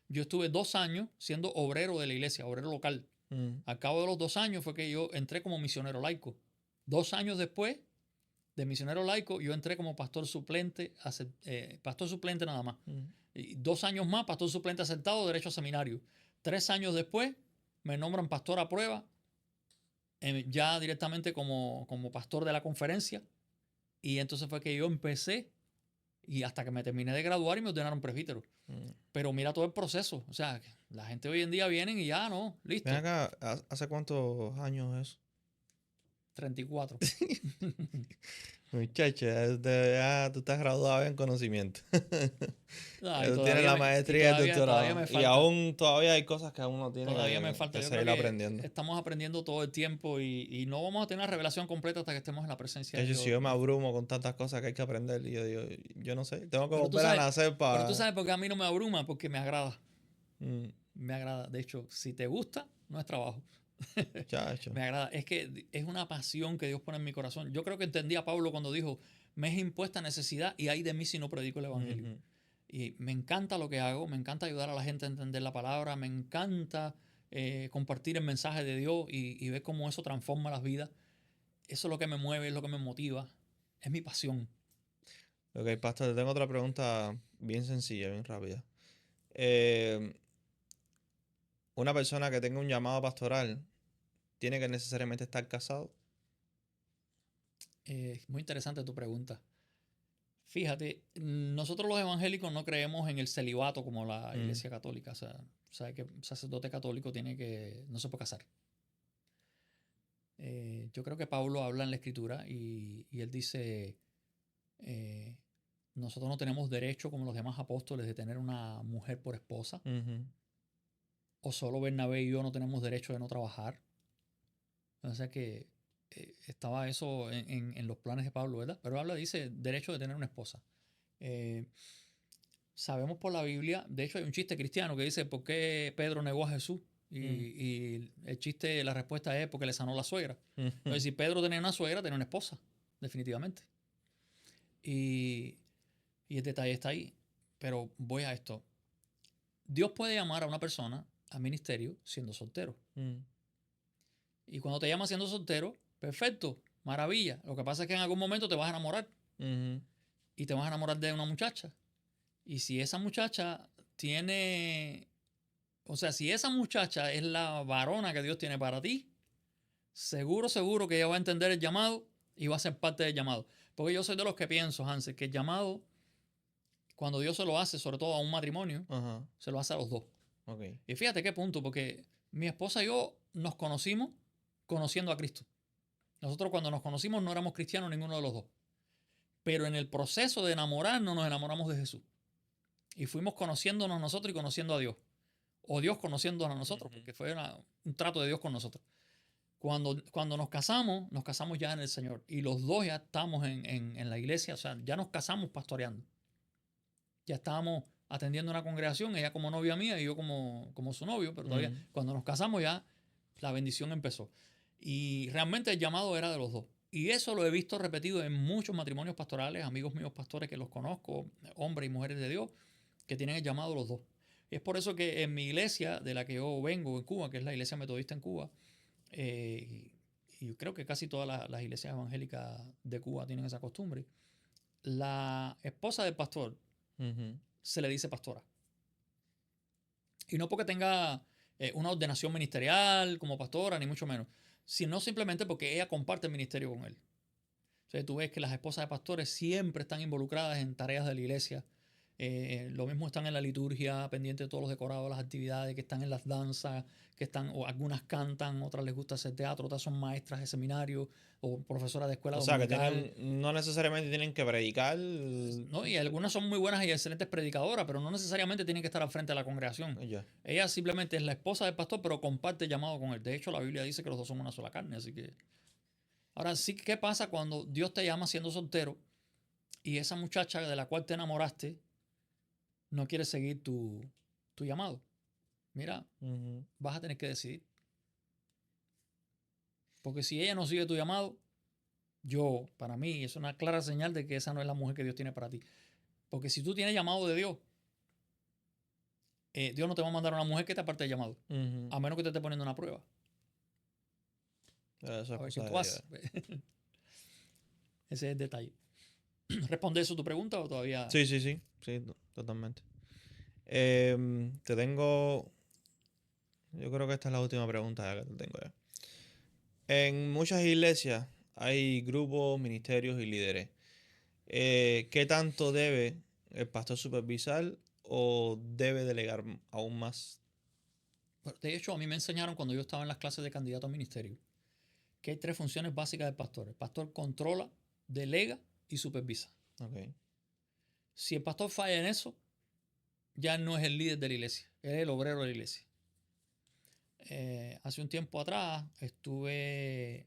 yo estuve 2 años siendo obrero de la iglesia, obrero local. mm, Al cabo de los 2 años fue que yo entré como misionero laico. 2 años después de misionero laico, yo entré como pastor suplente, pastor suplente nada más. mm. Y 2 años más, pastor suplente aceptado, derecho a seminario. 3 años después, me nombran pastor a prueba, ya directamente como pastor de la conferencia. Y entonces fue que yo empecé y hasta que me terminé de graduar y me ordenaron presbítero. Mm. Pero mira todo el proceso. O sea, la gente hoy en día viene y ya, no, Ven listo. acá, ¿hace cuántos años es? 34. Muchacho, ya tú estás graduado en conocimiento. Ah, Ya tú tienes la maestría y el todavía doctorado. me Y falta. todavía hay cosas que uno tiene Todavía me falta. que Yo creo seguir que aprendiendo. estamos aprendiendo todo el tiempo y no vamos a tener una revelación completa hasta que estemos en la presencia De de hecho, si Dios. yo me abrumo con tantas cosas que hay que aprender, y yo digo, yo no sé, tengo que Pero tú volver a sabes, nacer pero tú para... sabes por qué a mí no me abruma, porque me agrada. Mm, Me agrada. De hecho, si te gusta, no es trabajo. chacho. Me agrada. Es que es una pasión que Dios pone en mi corazón. Yo creo que entendí a Pablo cuando dijo, me es impuesta necesidad y hay de mí si no predico el evangelio. Ujú. Y me encanta lo que hago, me encanta ayudar a la gente a entender la palabra, me encanta compartir el mensaje de Dios y ver cómo eso transforma las vidas. Eso es lo que me mueve, es lo que me motiva, es mi pasión. Ok, pastor, te tengo otra pregunta bien sencilla, bien rápida. Eh, una persona que tenga un llamado pastoral, ¿tiene que necesariamente estar casado? Muy interesante tu pregunta. Fíjate, nosotros los evangélicos no creemos en el celibato como la Mm, Iglesia Católica. O sea, sabe que un sacerdote católico no se puede casar. Yo creo que Pablo habla en la Escritura y él dice, eh, nosotros no tenemos derecho como los demás apóstoles de tener una mujer por esposa, ujú, o solo Bernabé y yo no tenemos derecho de no trabajar. O sea que estaba eso en los planes de Pablo, ¿verdad? Pero habla, dice, derecho de tener una esposa. Eh, Sabemos por la Biblia, de hecho hay un chiste cristiano que dice, ¿por qué Pedro negó a Jesús? mm, Y el chiste, la respuesta es porque le sanó la suegra. ujú. Entonces, si Pedro tenía una suegra, tenía una esposa, definitivamente. Y, y el detalle está ahí. Pero voy a esto. Dios puede llamar a una persona al ministerio siendo soltero. Mm, Y cuando te llama siendo soltero, perfecto, maravilla. Lo que pasa es que en algún momento te vas a enamorar. ujú, Y te vas a enamorar de una muchacha. Y si esa muchacha tiene... O sea, si esa muchacha es la varona que Dios tiene para ti, seguro que ella va a entender el llamado y va a ser parte del llamado. Porque yo soy de los que pienso, Hansel, que el llamado, cuando Dios se lo hace, sobre todo a un matrimonio, Ajá. se lo hace a los dos. Ok. Y fíjate qué punto, porque mi esposa y yo nos conocimos conociendo a Cristo. Nosotros cuando nos conocimos no éramos cristianos ninguno de los dos. Pero en el proceso de enamorarnos nos enamoramos de Jesús. Y fuimos conociéndonos nosotros y conociendo a Dios. O Dios conociéndonos a nosotros, porque fue un trato de Dios con nosotros. Cuando nos casamos ya en el Señor. Y los dos ya estamos en la iglesia, o sea, ya nos casamos pastoreando. Ya estábamos atendiendo una congregación, ella como novia mía y yo como su novio, pero todavía cuando nos casamos ya la bendición empezó. Y realmente el llamado era de los dos. Y eso lo he visto repetido en muchos matrimonios pastorales, amigos míos pastores que los conozco, hombres y mujeres de Dios, que tienen el llamado los dos. Y es por eso que en mi iglesia, de la que yo vengo en Cuba, que es la iglesia metodista en Cuba, y yo creo que casi todas las iglesias evangélicas de Cuba tienen esa costumbre, la esposa del pastor se le dice pastora. Y no porque tenga una ordenación ministerial como pastora, ni mucho menos, sino simplemente porque ella comparte el ministerio con él. O sea, tú ves que las esposas de pastores siempre están involucradas en tareas de la iglesia. Lo mismo están en la liturgia, pendientes de todos los decorados, las actividades, que están en las danzas, o algunas cantan, otras les gusta hacer teatro, otras son maestras de seminario o profesoras de escuela dominical. O sea, que no necesariamente tienen que predicar. No, y algunas son muy buenas y excelentes predicadoras, pero no necesariamente tienen que estar al frente de la congregación. Ya. Ella simplemente es la esposa del pastor, pero comparte el llamado con él. De hecho, la Biblia dice que los dos son una sola carne, así que... Ahora sí, ¿qué pasa cuando Dios te llama siendo soltero y esa muchacha de la cual te enamoraste no quiere seguir tu llamado? Mira, vas a tener que decidir. Porque si ella no sigue tu llamado, para mí, es una clara señal de que esa no es la mujer que Dios tiene para ti. Porque si tú tienes llamado de Dios, Dios no te va a mandar una mujer que te aparte del llamado, a menos que te esté poniendo una prueba. Eso a ver es qué cosa tú de haces. Ese es el detalle. ¿Responde eso tu pregunta o todavía? Sí, totalmente. Te tengo... Yo creo que esta es la última pregunta que te tengo ya. En muchas iglesias hay grupos, ministerios y líderes. ¿Qué tanto debe el pastor supervisar o debe delegar aún más? De hecho, a mí me enseñaron cuando yo estaba en las clases de candidato a ministerio que hay 3 funciones básicas del pastor. El pastor controla, delega y supervisa. Okay. Si el pastor falla en eso, ya no es el líder de la iglesia, es el obrero de la iglesia. Hace un tiempo atrás estuve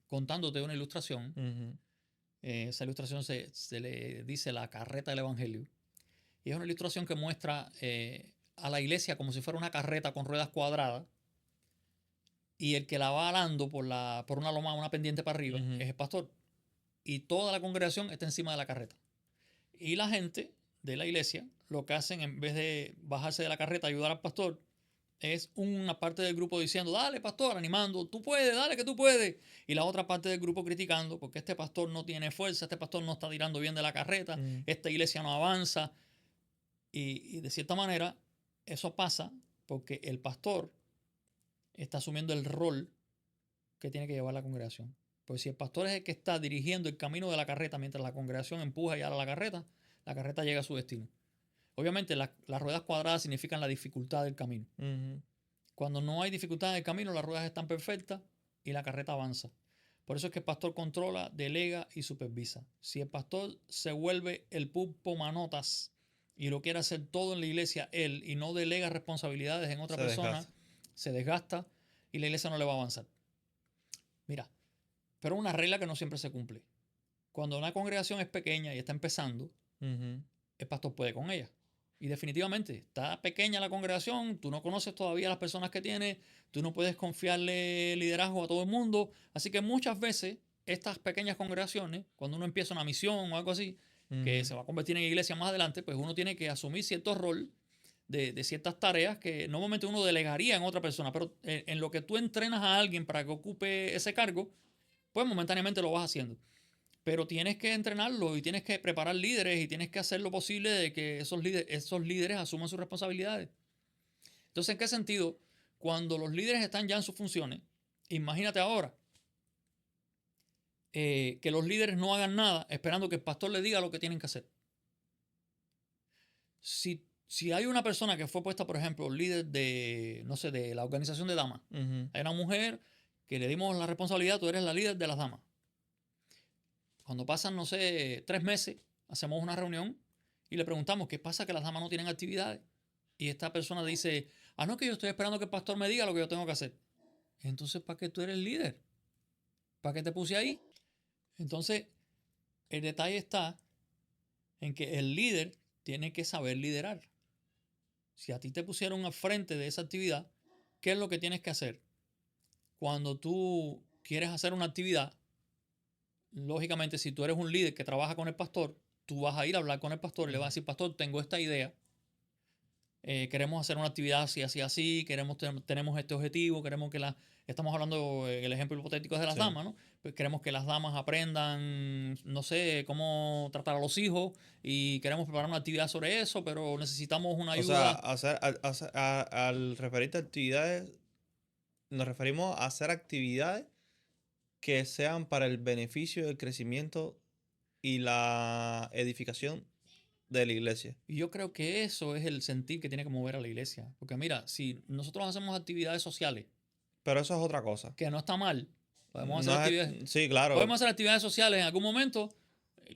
contándote una ilustración. Esa ilustración se le dice la carreta del evangelio. Y es una ilustración que muestra a la iglesia como si fuera una carreta con ruedas cuadradas. Y el que la va alando por una loma, una pendiente para arriba, es el pastor. Y toda la congregación está encima de la carreta. Y la gente de la iglesia, lo que hacen en vez de bajarse de la carreta y ayudar al pastor, es una parte del grupo diciendo, dale pastor, animando, tú puedes, dale que tú puedes. Y la otra parte del grupo criticando, porque este pastor no tiene fuerza, este pastor no está tirando bien de la carreta, esta iglesia no avanza. Y de cierta manera, eso pasa porque el pastor está asumiendo el rol que tiene que llevar la congregación. Pues si el pastor es el que está dirigiendo el camino de la carreta mientras la congregación empuja y ala la carreta llega a su destino. Obviamente las ruedas cuadradas significan la dificultad del camino. Cuando no hay dificultad en el camino, las ruedas están perfectas y la carreta avanza. Por eso es que el pastor controla, delega y supervisa. Si el pastor se vuelve el pulpo manotas y lo quiere hacer todo en la iglesia él y no delega responsabilidades en otra persona, se desgasta y la iglesia no le va a avanzar. Mira, pero una regla que no siempre se cumple. Cuando una congregación es pequeña y está empezando, el pastor puede con ella. Y definitivamente, está pequeña la congregación, tú no conoces todavía a las personas que tienes, tú no puedes confiarle liderazgo a todo el mundo. Así que muchas veces estas pequeñas congregaciones, cuando uno empieza una misión o algo así, que se va a convertir en iglesia más adelante, pues uno tiene que asumir cierto rol de ciertas tareas que normalmente uno delegaría en otra persona, pero en lo que tú entrenas a alguien para que ocupe ese cargo, pues momentáneamente lo vas haciendo. Pero tienes que entrenarlo y tienes que preparar líderes y tienes que hacer lo posible de que esos líderes asuman sus responsabilidades. Entonces, ¿en qué sentido? Cuando los líderes están ya en sus funciones, imagínate ahora que los líderes no hagan nada esperando que el pastor les diga lo que tienen que hacer. Si hay una persona que fue puesta, por ejemplo, líder de, no sé, de la organización de damas, hay una mujer que le dimos la responsabilidad, tú eres la líder de las damas. Cuando pasan, no sé, 3 meses, hacemos una reunión y le preguntamos qué pasa que las damas no tienen actividades. Y esta persona dice, no, que yo estoy esperando que el pastor me diga lo que yo tengo que hacer. Entonces, ¿para qué tú eres líder? ¿Para qué te puse ahí? Entonces, el detalle está en que el líder tiene que saber liderar. Si a ti te pusieron al frente de esa actividad, ¿qué es lo que tienes que hacer? Cuando tú quieres hacer una actividad, lógicamente, si tú eres un líder que trabaja con el pastor, tú vas a ir a hablar con el pastor y le vas a decir, pastor, tengo esta idea, queremos hacer una actividad así, así, así, tenemos este objetivo, queremos que estamos hablando, el ejemplo hipotético es de las damas, ¿no? Pues queremos que las damas aprendan, no sé, cómo tratar a los hijos y queremos preparar una actividad sobre eso, pero necesitamos una ayuda. O sea, al referirte a actividades, nos referimos a hacer actividades que sean para el beneficio del crecimiento y la edificación de la iglesia. Y yo creo que eso es el sentir que tiene que mover a la iglesia. Porque mira, si nosotros hacemos actividades sociales, Pero eso es otra cosa. que no está mal, podemos hacer No actividades, sí, claro. podemos hacer actividades sociales en algún momento,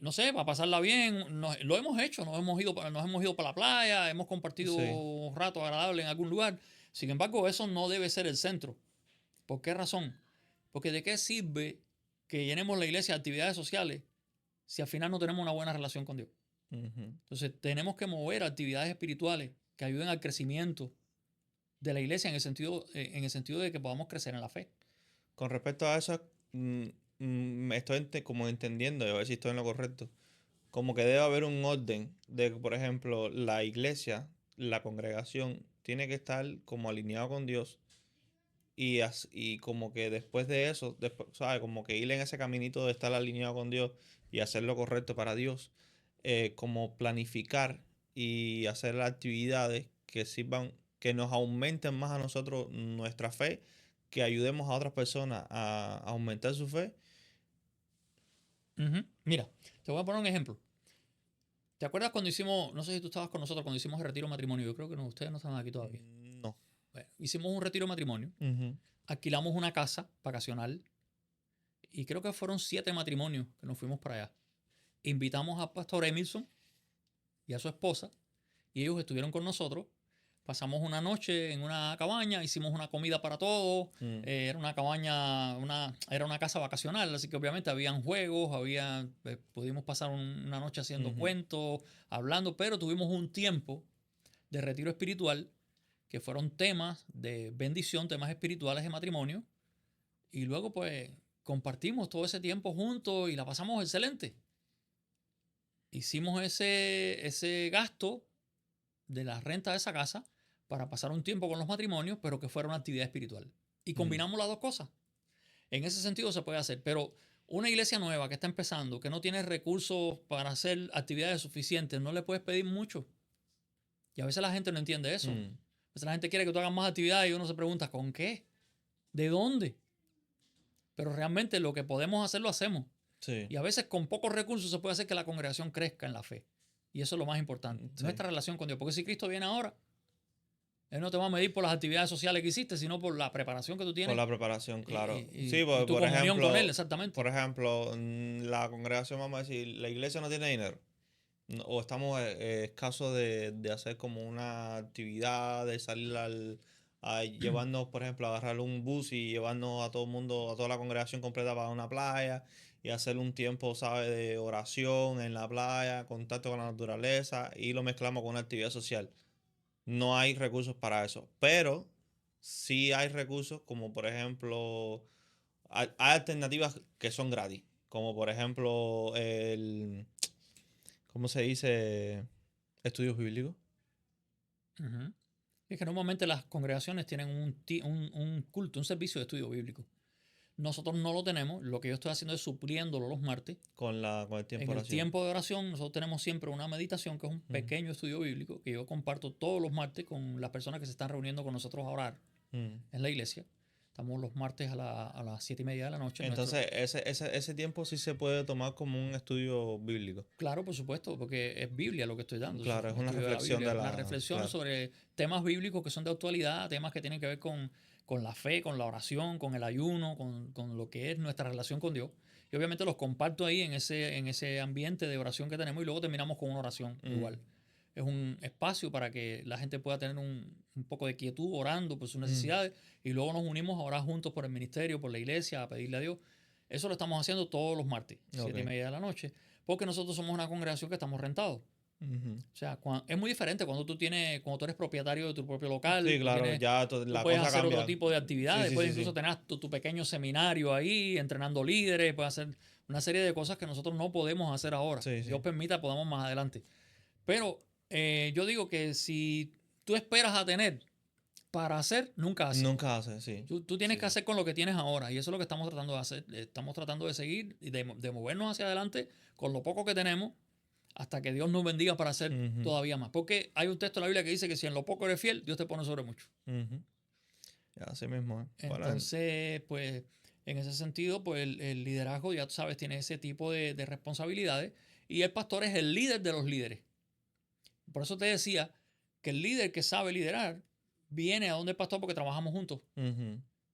no sé, para pasarla bien. Lo hemos hecho, nos hemos ido para la playa, hemos compartido Sí. un rato agradable en algún lugar. Sin embargo, eso no debe ser el centro. ¿Por qué razón? Porque ¿de qué sirve que llenemos la iglesia de actividades sociales si al final no tenemos una buena relación con Dios? Entonces tenemos que mover actividades espirituales que ayuden al crecimiento de la iglesia en el sentido de que podamos crecer en la fe. Con respecto a eso, me estoy como entendiendo, y a ver si estoy en lo correcto, como que debe haber un orden de que, por ejemplo, la iglesia, la congregación, tiene que estar como alineado con Dios y como que después de eso, ¿sabes? Como que ir en ese caminito de estar alineado con Dios y hacer lo correcto para Dios, como planificar y hacer actividades que sirvan, que nos aumenten más a nosotros nuestra fe, que ayudemos a otras personas a aumentar su fe. Mira, te voy a poner un ejemplo. ¿Te acuerdas cuando hicimos, no sé si tú estabas con nosotros cuando hicimos el retiro matrimonio? Yo creo que no, ustedes no estaban aquí todavía. No. Bueno, hicimos un retiro matrimonio, alquilamos una casa vacacional y creo que fueron 7 matrimonios que nos fuimos para allá. Invitamos a Pastor Emilson y a su esposa y ellos estuvieron con nosotros. Pasamos una noche en una cabaña, hicimos una comida para todos. Era una cabaña, era una casa vacacional, así que obviamente habían juegos, pudimos pasar una noche haciendo cuentos, hablando, pero tuvimos un tiempo de retiro espiritual que fueron temas de bendición, temas espirituales de matrimonio. Y luego pues compartimos todo ese tiempo juntos y la pasamos excelente. Hicimos ese gasto de la renta de esa casa para pasar un tiempo con los matrimonios, pero que fuera una actividad espiritual. Y combinamos las dos cosas. En ese sentido se puede hacer, pero una iglesia nueva que está empezando, que no tiene recursos para hacer actividades suficientes, no le puedes pedir mucho. Y a veces la gente no entiende eso. A veces la gente quiere que tú hagas más actividades y uno se pregunta, ¿con qué? ¿De dónde? Pero realmente lo que podemos hacer lo hacemos. Sí. Y a veces con pocos recursos se puede hacer que la congregación crezca en la fe. Y eso es lo más importante. Sí. Nuestra relación con Dios. Porque si Cristo viene ahora, Él no te va a medir por las actividades sociales que hiciste, sino por la preparación que tú tienes. Por la preparación, claro. Sí, y tu comunión con Él, exactamente. Por ejemplo, la congregación, vamos a decir, la iglesia no tiene dinero. O estamos escasos de hacer como una actividad, de salir llevarnos, por ejemplo, agarrar un bus y llevarnos a todo el mundo, a toda la congregación completa para una playa y hacer un tiempo, ¿sabes?, de oración en la playa, contacto con la naturaleza y lo mezclamos con una actividad social. No hay recursos para eso, pero sí hay recursos como, por ejemplo, hay alternativas que son gratis, como por ejemplo ¿cómo se dice? Estudios bíblicos. Es que normalmente las congregaciones tienen un culto, un servicio de estudio bíblico. Nosotros no lo tenemos. Lo que yo estoy haciendo es supliéndolo los martes. Con el tiempo de oración. En el tiempo de oración, nosotros tenemos siempre una meditación, que es un pequeño estudio bíblico, que yo comparto todos los martes con las personas que se están reuniendo con nosotros a orar en la iglesia. Estamos los martes a las 7:30 de la noche. Entonces, ese tiempo sí se puede tomar como un estudio bíblico. Claro, por supuesto, porque es Biblia lo que estoy dando. Claro, es un una estudio reflexión Biblia, de es una la... reflexión Claro. sobre temas bíblicos que son de actualidad, temas que tienen que ver con la fe, con la oración, con el ayuno, con lo que es nuestra relación con Dios. Y obviamente los comparto ahí en ese ambiente de oración que tenemos y luego terminamos con una oración igual. Es un espacio para que la gente pueda tener un poco de quietud orando por sus necesidades y luego nos unimos a orar juntos por el ministerio, por la iglesia, a pedirle a Dios. Eso lo estamos haciendo todos los martes, 7:30 de la noche, porque nosotros somos una congregación que estamos rentados. O sea, es muy diferente cuando tú eres propietario de tu propio local. Sí, claro, ya tú la puedes cosa hacer cambia. otro tipo de actividades, Sí, puedes sí, incluso sí. tener tu pequeño seminario ahí, entrenando líderes, puedes hacer una serie de cosas que nosotros no podemos hacer ahora. Sí, sí. Dios permita, podamos más adelante. Pero yo digo que si tú esperas a tener para hacer, nunca haces. Nunca hace, sí. Tú tienes Sí, que sí. hacer con lo que tienes ahora. Y eso es lo que estamos tratando de hacer. Estamos tratando de seguir y de movernos hacia adelante con lo poco que tenemos hasta que Dios nos bendiga para hacer todavía más. Porque hay un texto en la Biblia que dice que si en lo poco eres fiel, Dios te pone sobre mucho. Así mismo, ¿eh? Entonces, pues, en ese sentido, pues el liderazgo, ya tú sabes, tiene ese tipo de responsabilidades. Y el pastor es el líder de los líderes. Por eso te decía que el líder que sabe liderar viene a donde el pastor porque trabajamos juntos.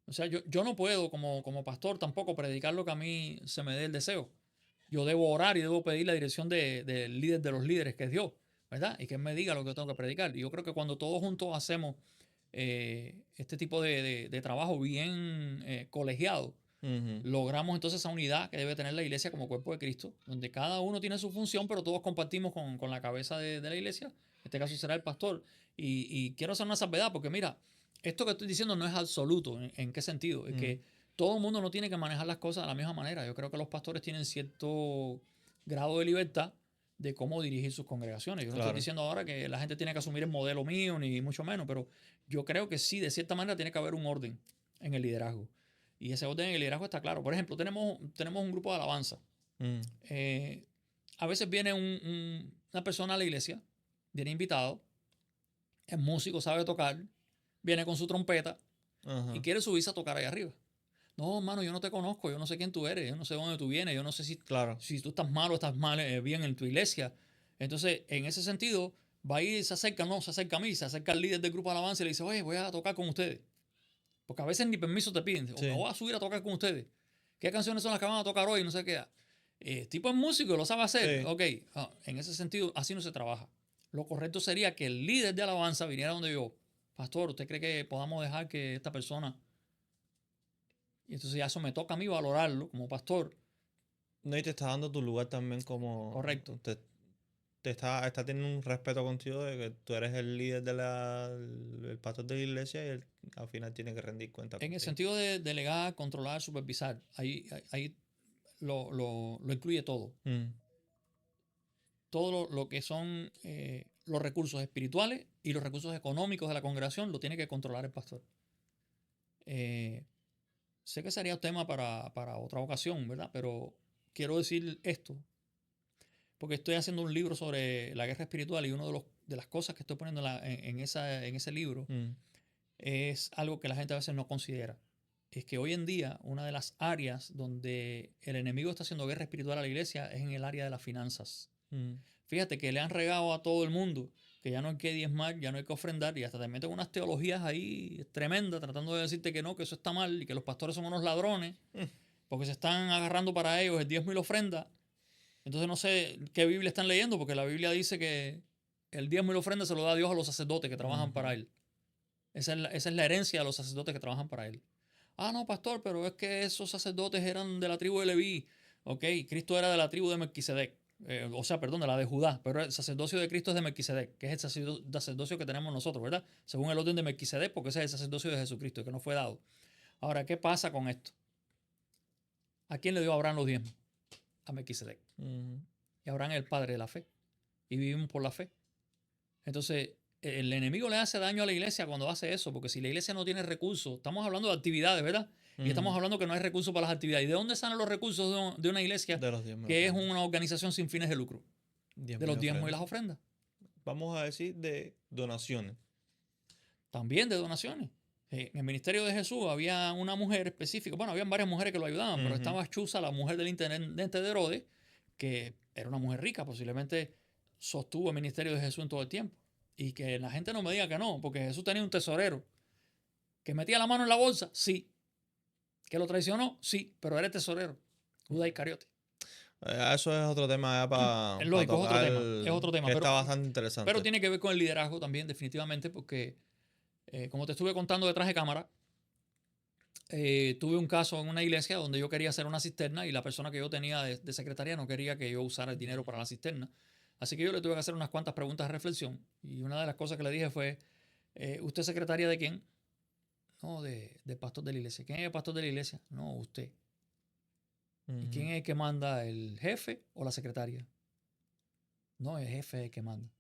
O sea, yo no puedo como pastor tampoco predicar lo que a mí se me dé el deseo. Yo debo orar y debo pedir la dirección del líder de los líderes, que es Dios, ¿verdad? Y que Él me diga lo que yo tengo que predicar. Y yo creo que cuando todos juntos hacemos este tipo de trabajo bien colegiado, logramos entonces esa unidad que debe tener la iglesia como cuerpo de Cristo, donde cada uno tiene su función, pero todos compartimos con la cabeza de la iglesia. En este caso será el pastor. Y quiero hacer una salvedad, porque mira, esto que estoy diciendo no es absoluto. ¿En qué sentido? Es que todo el mundo no tiene que manejar las cosas de la misma manera. Yo creo que los pastores tienen cierto grado de libertad de cómo dirigir sus congregaciones. Yo no estoy diciendo ahora que la gente tiene que asumir el modelo mío, ni mucho menos, pero yo creo que sí, de cierta manera tiene que haber un orden en el liderazgo. Y ese orden en el liderazgo está claro. Por ejemplo, tenemos un grupo de alabanza. A veces viene una persona a la iglesia, viene invitado, es músico, sabe tocar, viene con su trompeta y quiere subirse a tocar ahí arriba. No, hermano, yo no te conozco, yo no sé quién tú eres, yo no sé dónde tú vienes, yo no sé si tú estás mal o estás mal, bien en tu iglesia. Entonces, en ese sentido, va a ir, se acerca a mí, se acerca al líder del grupo de alabanza y le dice, oye, voy a tocar con ustedes. Porque a veces ni permiso te piden, o me voy a subir a tocar con ustedes. ¿Qué canciones son las que van a tocar hoy? No sé qué. Tipo es músico, lo sabe hacer. Ok, en ese sentido, así no se trabaja. Lo correcto sería que el líder de alabanza viniera donde yo, pastor, ¿usted cree que podamos dejar que esta persona... Y entonces ya eso me toca a mí valorarlo como pastor. No, y te está dando tu lugar también como... Correcto. Te está teniendo un respeto contigo de que tú eres el líder el pastor de la iglesia y él al final tiene que rendir cuenta. En el sentido de delegar, controlar, supervisar, ahí lo incluye todo. Todo lo que son los recursos espirituales y los recursos económicos de la congregación lo tiene que controlar el pastor. Sé que sería un tema para otra ocasión, ¿verdad? Pero quiero decir esto, porque estoy haciendo un libro sobre la guerra espiritual y una de las cosas que estoy poniendo en ese libro es algo que la gente a veces no considera. Es que hoy en día una de las áreas donde el enemigo está haciendo guerra espiritual a la iglesia es en el área de las finanzas. Fíjate que le han regado a todo el mundo que ya no hay que diezmar, ya no hay que ofrendar, y hasta te meten unas teologías ahí tremendas tratando de decirte que no, que eso está mal y que los pastores son unos ladrones porque se están agarrando para ellos el diezmo y la ofrenda. Entonces no sé qué Biblia están leyendo, porque la Biblia dice que el diezmo y la ofrenda se lo da Dios a los sacerdotes que trabajan para Él. Esa es la herencia de los sacerdotes que trabajan para Él. Ah, no, pastor, pero es que esos sacerdotes eran de la tribu de Leví. Ok, Cristo era de la tribu de Melquisedec. De la de Judá, pero el sacerdocio de Cristo es de Melquisedec, que es el sacerdocio que tenemos nosotros, ¿verdad? Según el orden de Melquisedec, porque ese es el sacerdocio de Jesucristo, que no fue dado. Ahora, ¿qué pasa con esto? ¿A quién le dio Abraham los diezmos? A Melquisedec. Y Abraham es el padre de la fe. Y vivimos por la fe. Entonces, el enemigo le hace daño a la iglesia cuando hace eso, porque si la iglesia no tiene recursos, estamos hablando de actividades, ¿verdad? Y estamos hablando que no hay recursos para las actividades. ¿Y de dónde salen los recursos de una iglesia que es una organización sin fines de lucro? De los diezmos y las ofrendas. Vamos a decir de donaciones. También de donaciones. En el ministerio de Jesús había una mujer específica, bueno, habían varias mujeres que lo ayudaban, pero Ujú. estaba Chuza, la mujer del intendente de Herodes, que era una mujer rica, posiblemente sostuvo el ministerio de Jesús en todo el tiempo. Y que la gente no me diga que no, porque Jesús tenía un tesorero que metía la mano en la bolsa, sí. Que lo traicionó, sí, pero era el tesorero, Judas Iscariote. Eso es otro tema ya para Es lógico, tocar, es otro tema, que está bastante interesante. pero tiene que ver con el liderazgo también, definitivamente, porque como te estuve contando detrás de cámara, tuve un caso en una iglesia donde yo quería hacer una cisterna y la persona que yo tenía de secretaría no quería que yo usara el dinero para la cisterna. Así que yo le tuve que hacer unas cuantas preguntas de reflexión. Y una de las cosas que le dije fue, ¿usted es secretaria de quién? No, del pastor de la iglesia. ¿Quién es el pastor de la iglesia? No, usted. ¿Y quién es el que manda, el jefe o la secretaria? No, el jefe es el que manda.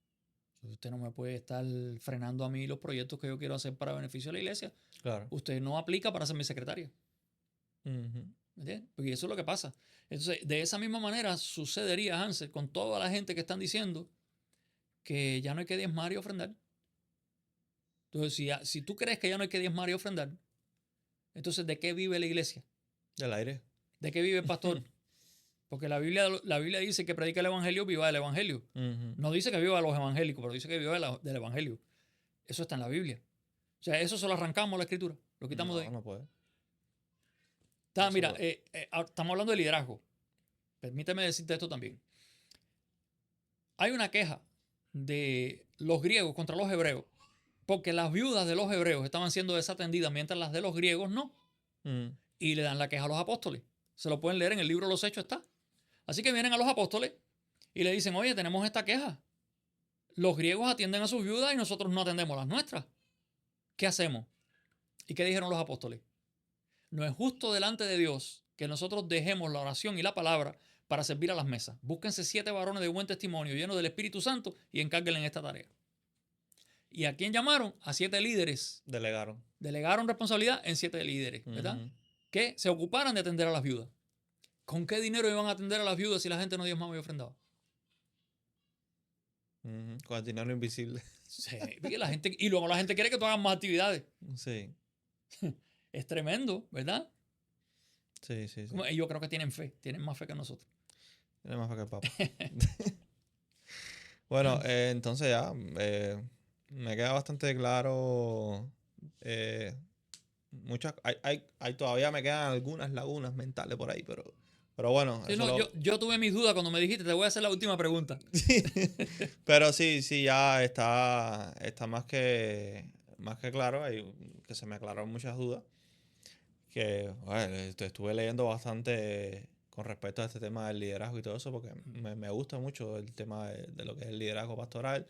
Usted no me puede estar frenando a mí los proyectos que yo quiero hacer para beneficio de la iglesia. Claro. Usted no aplica para ser mi secretaria. Ujú. ¿Entiendes? Porque eso es lo que pasa. Entonces, de esa misma manera sucedería, Hansel, con toda la gente que están diciendo que ya no hay que diezmar y ofrendar. Entonces, si tú crees que ya no hay que diezmar y ofrendar, entonces, ¿de qué vive la iglesia? Del aire. ¿De qué vive el pastor? Porque la Biblia dice que predica el evangelio, viva el evangelio. Ujú. No dice que viva a los evangélicos, pero dice que viva del evangelio. Eso está en la Biblia. O sea, eso se lo arrancamos a la escritura. Lo quitamos de ahí. No puede. Mira, estamos hablando de liderazgo. Permíteme decirte esto también. Hay una queja de los griegos contra los hebreos, porque las viudas de los hebreos estaban siendo desatendidas mientras las de los griegos no. Y le dan la queja a los apóstoles. Se lo pueden leer en el libro de los Hechos, está. Así que vienen a los apóstoles y le dicen, oye, tenemos esta queja. Los griegos atienden a sus viudas y nosotros no atendemos las nuestras. ¿Qué hacemos? ¿Y qué dijeron los apóstoles? No es justo delante de Dios que nosotros dejemos la oración y la palabra para servir a las mesas. Búsquense 7 varones de buen testimonio llenos del Espíritu Santo y encárguenle en esta tarea. ¿Y a quién llamaron? A 7 líderes. Delegaron. Delegaron responsabilidad en 7 líderes, ¿verdad? Que se ocuparan de atender a las viudas. ¿Con qué dinero iban a atender a las viudas si la gente no diezmaba y ofrendaba? Con el dinero invisible. Sí, y luego la gente quiere que tú hagas más actividades. Sí. Es tremendo, ¿verdad? Sí, sí, sí. Yo creo que tienen más fe que nosotros. Tiene más fe que el Papa. Bueno, entonces ya me queda bastante claro. Todavía me quedan algunas lagunas mentales por ahí, pero bueno. Sí, no, yo tuve mis dudas cuando me dijiste, te voy a hacer la última pregunta. Pero sí, ya está más que claro, que se me aclararon muchas dudas. Que bueno, estuve leyendo bastante con respecto a este tema del liderazgo y todo eso, porque me gusta mucho el tema de lo que es el liderazgo pastoral,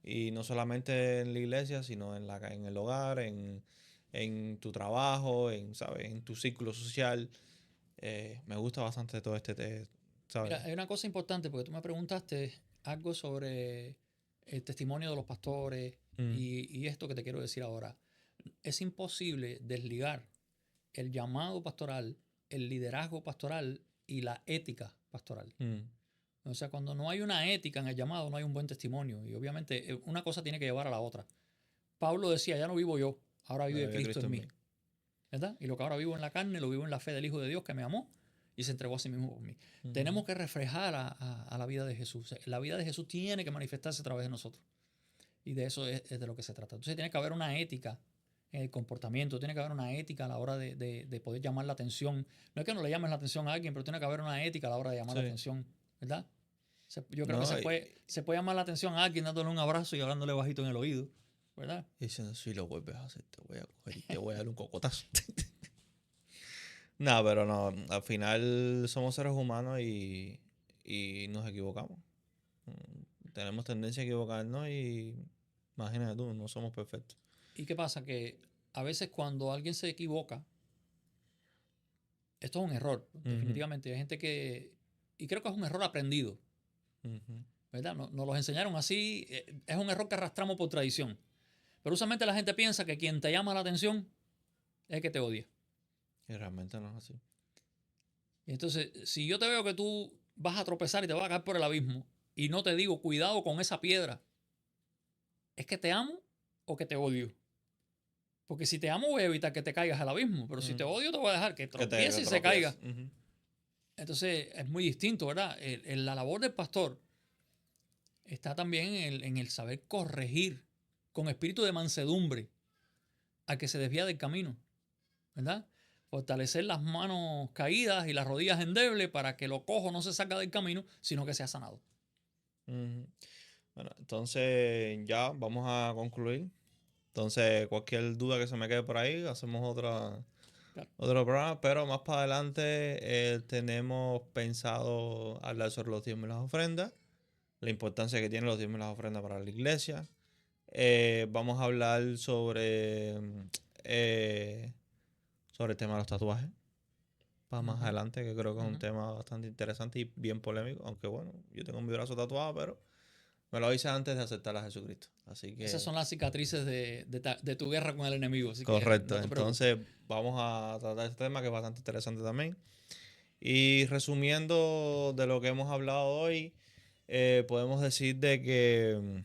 y no solamente en la iglesia, sino en el hogar, en tu trabajo, ¿sabes? En tu círculo social. Me gusta bastante todo ¿sabes? Mira, hay una cosa importante, porque tú me preguntaste algo sobre el testimonio de los pastores y esto que te quiero decir ahora. Es imposible desligar el llamado pastoral, el liderazgo pastoral y la ética pastoral. O sea, cuando no hay una ética en el llamado, no hay un buen testimonio. Y obviamente una cosa tiene que llevar a la otra. Pablo decía, ya no vivo yo, ahora vive Cristo en mí. ¿Verdad? Y lo que ahora vivo en la carne, lo vivo en la fe del Hijo de Dios que me amó y se entregó a sí mismo por mí. Tenemos que reflejar a la vida de Jesús. La vida de Jesús tiene que manifestarse a través de nosotros. Y de eso es de lo que se trata. Entonces tiene que haber una ética en el comportamiento, tiene que haber una ética a la hora de poder llamar la atención. No es que no le llames la atención a alguien, pero tiene que haber una ética a la hora de llamar la atención, ¿verdad? Yo creo que se puede llamar la atención a alguien dándole un abrazo y hablándole bajito en el oído, ¿verdad? Y diciendo, si lo vuelves a hacer, te voy a coger y te voy a dar un cocotazo. No, pero no, al final somos seres humanos y nos equivocamos. Tenemos tendencia a equivocarnos y imagínate tú, no somos perfectos. ¿Y qué pasa? Que a veces cuando alguien se equivoca, esto es un error, definitivamente. Hay gente y creo que es un error aprendido, ¿verdad? Nos los enseñaron así, es un error que arrastramos por tradición. Pero usualmente la gente piensa que quien te llama la atención es el que te odia. Y realmente no es así. Y entonces, si yo te veo que tú vas a tropezar y te vas a caer por el abismo y no te digo, cuidado con esa piedra, ¿es que te amo o que te odio? Porque si te amo voy a evitar que te caigas al abismo, pero si te odio te voy a dejar que tropiece y se caiga. Entonces es muy distinto, ¿verdad? La labor del pastor está también en el saber corregir con espíritu de mansedumbre a que se desvía del camino, ¿verdad? Fortalecer las manos caídas y las rodillas endebles para que lo cojo no se salga del camino, sino que sea sanado. Bueno, entonces ya vamos a concluir. Entonces, cualquier duda que se me quede por ahí, hacemos otro programa, pero más para adelante tenemos pensado hablar sobre los diezmos y las ofrendas, la importancia que tienen los diezmos y las ofrendas para la iglesia. Vamos a hablar sobre el tema de los tatuajes para más adelante, que creo que es un tema bastante interesante y bien polémico, aunque bueno, yo tengo mi brazo tatuado, pero me lo hice antes de aceptar a Jesucristo. Así que esas son las cicatrices de tu guerra con el enemigo. Así correcto. Que no entonces vamos a tratar este tema que es bastante interesante también. Y resumiendo de lo que hemos hablado hoy, podemos decir de que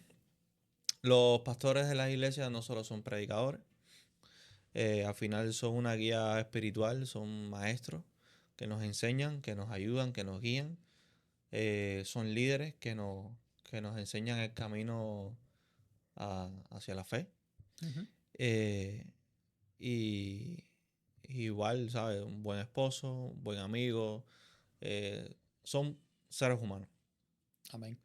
los pastores de las iglesias no solo son predicadores, al final son una guía espiritual, son maestros que nos enseñan, que nos ayudan, que nos guían. Son líderes que nos enseñan el camino hacia la fe. Y igual, ¿sabes? Un buen esposo, un buen amigo. Son seres humanos. Amén.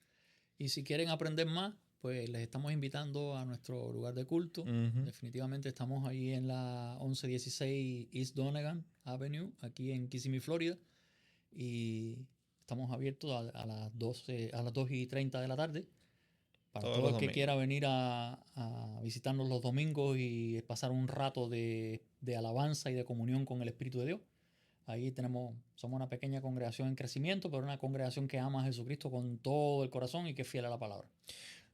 Y si quieren aprender más, pues les estamos invitando a nuestro lugar de culto. Definitivamente estamos ahí en la 1116 East Donegan Avenue, aquí en Kissimmee, Florida. Y estamos abiertos a las 2:30 de la tarde. Para todo el que quiera venir a visitarnos los domingos y pasar un rato de alabanza y de comunión con el Espíritu de Dios. Ahí somos una pequeña congregación en crecimiento, pero una congregación que ama a Jesucristo con todo el corazón y que es fiel a la palabra.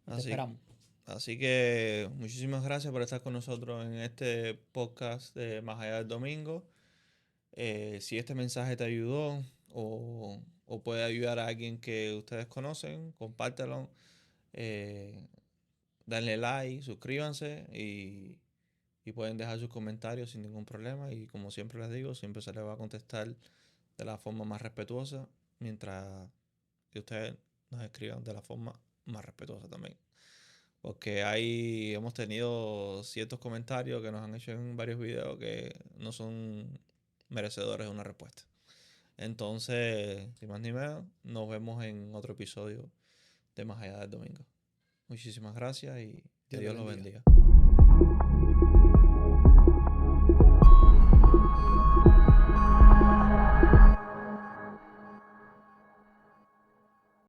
Te esperamos. Así que muchísimas gracias por estar con nosotros en este podcast de Más Allá del Domingo. Si este mensaje te ayudó o puede ayudar a alguien que ustedes conocen, compártelo. Denle like, suscríbanse y pueden dejar sus comentarios sin ningún problema. Y como siempre les digo, siempre se les va a contestar de la forma más respetuosa, mientras que ustedes nos escriban de la forma más respetuosa también. Porque hemos tenido ciertos comentarios que nos han hecho en varios videos que no son merecedores de una respuesta. Entonces, sin más ni menos, nos vemos en otro episodio de Más Allá del Domingo. Muchísimas gracias y que Dios los bendiga.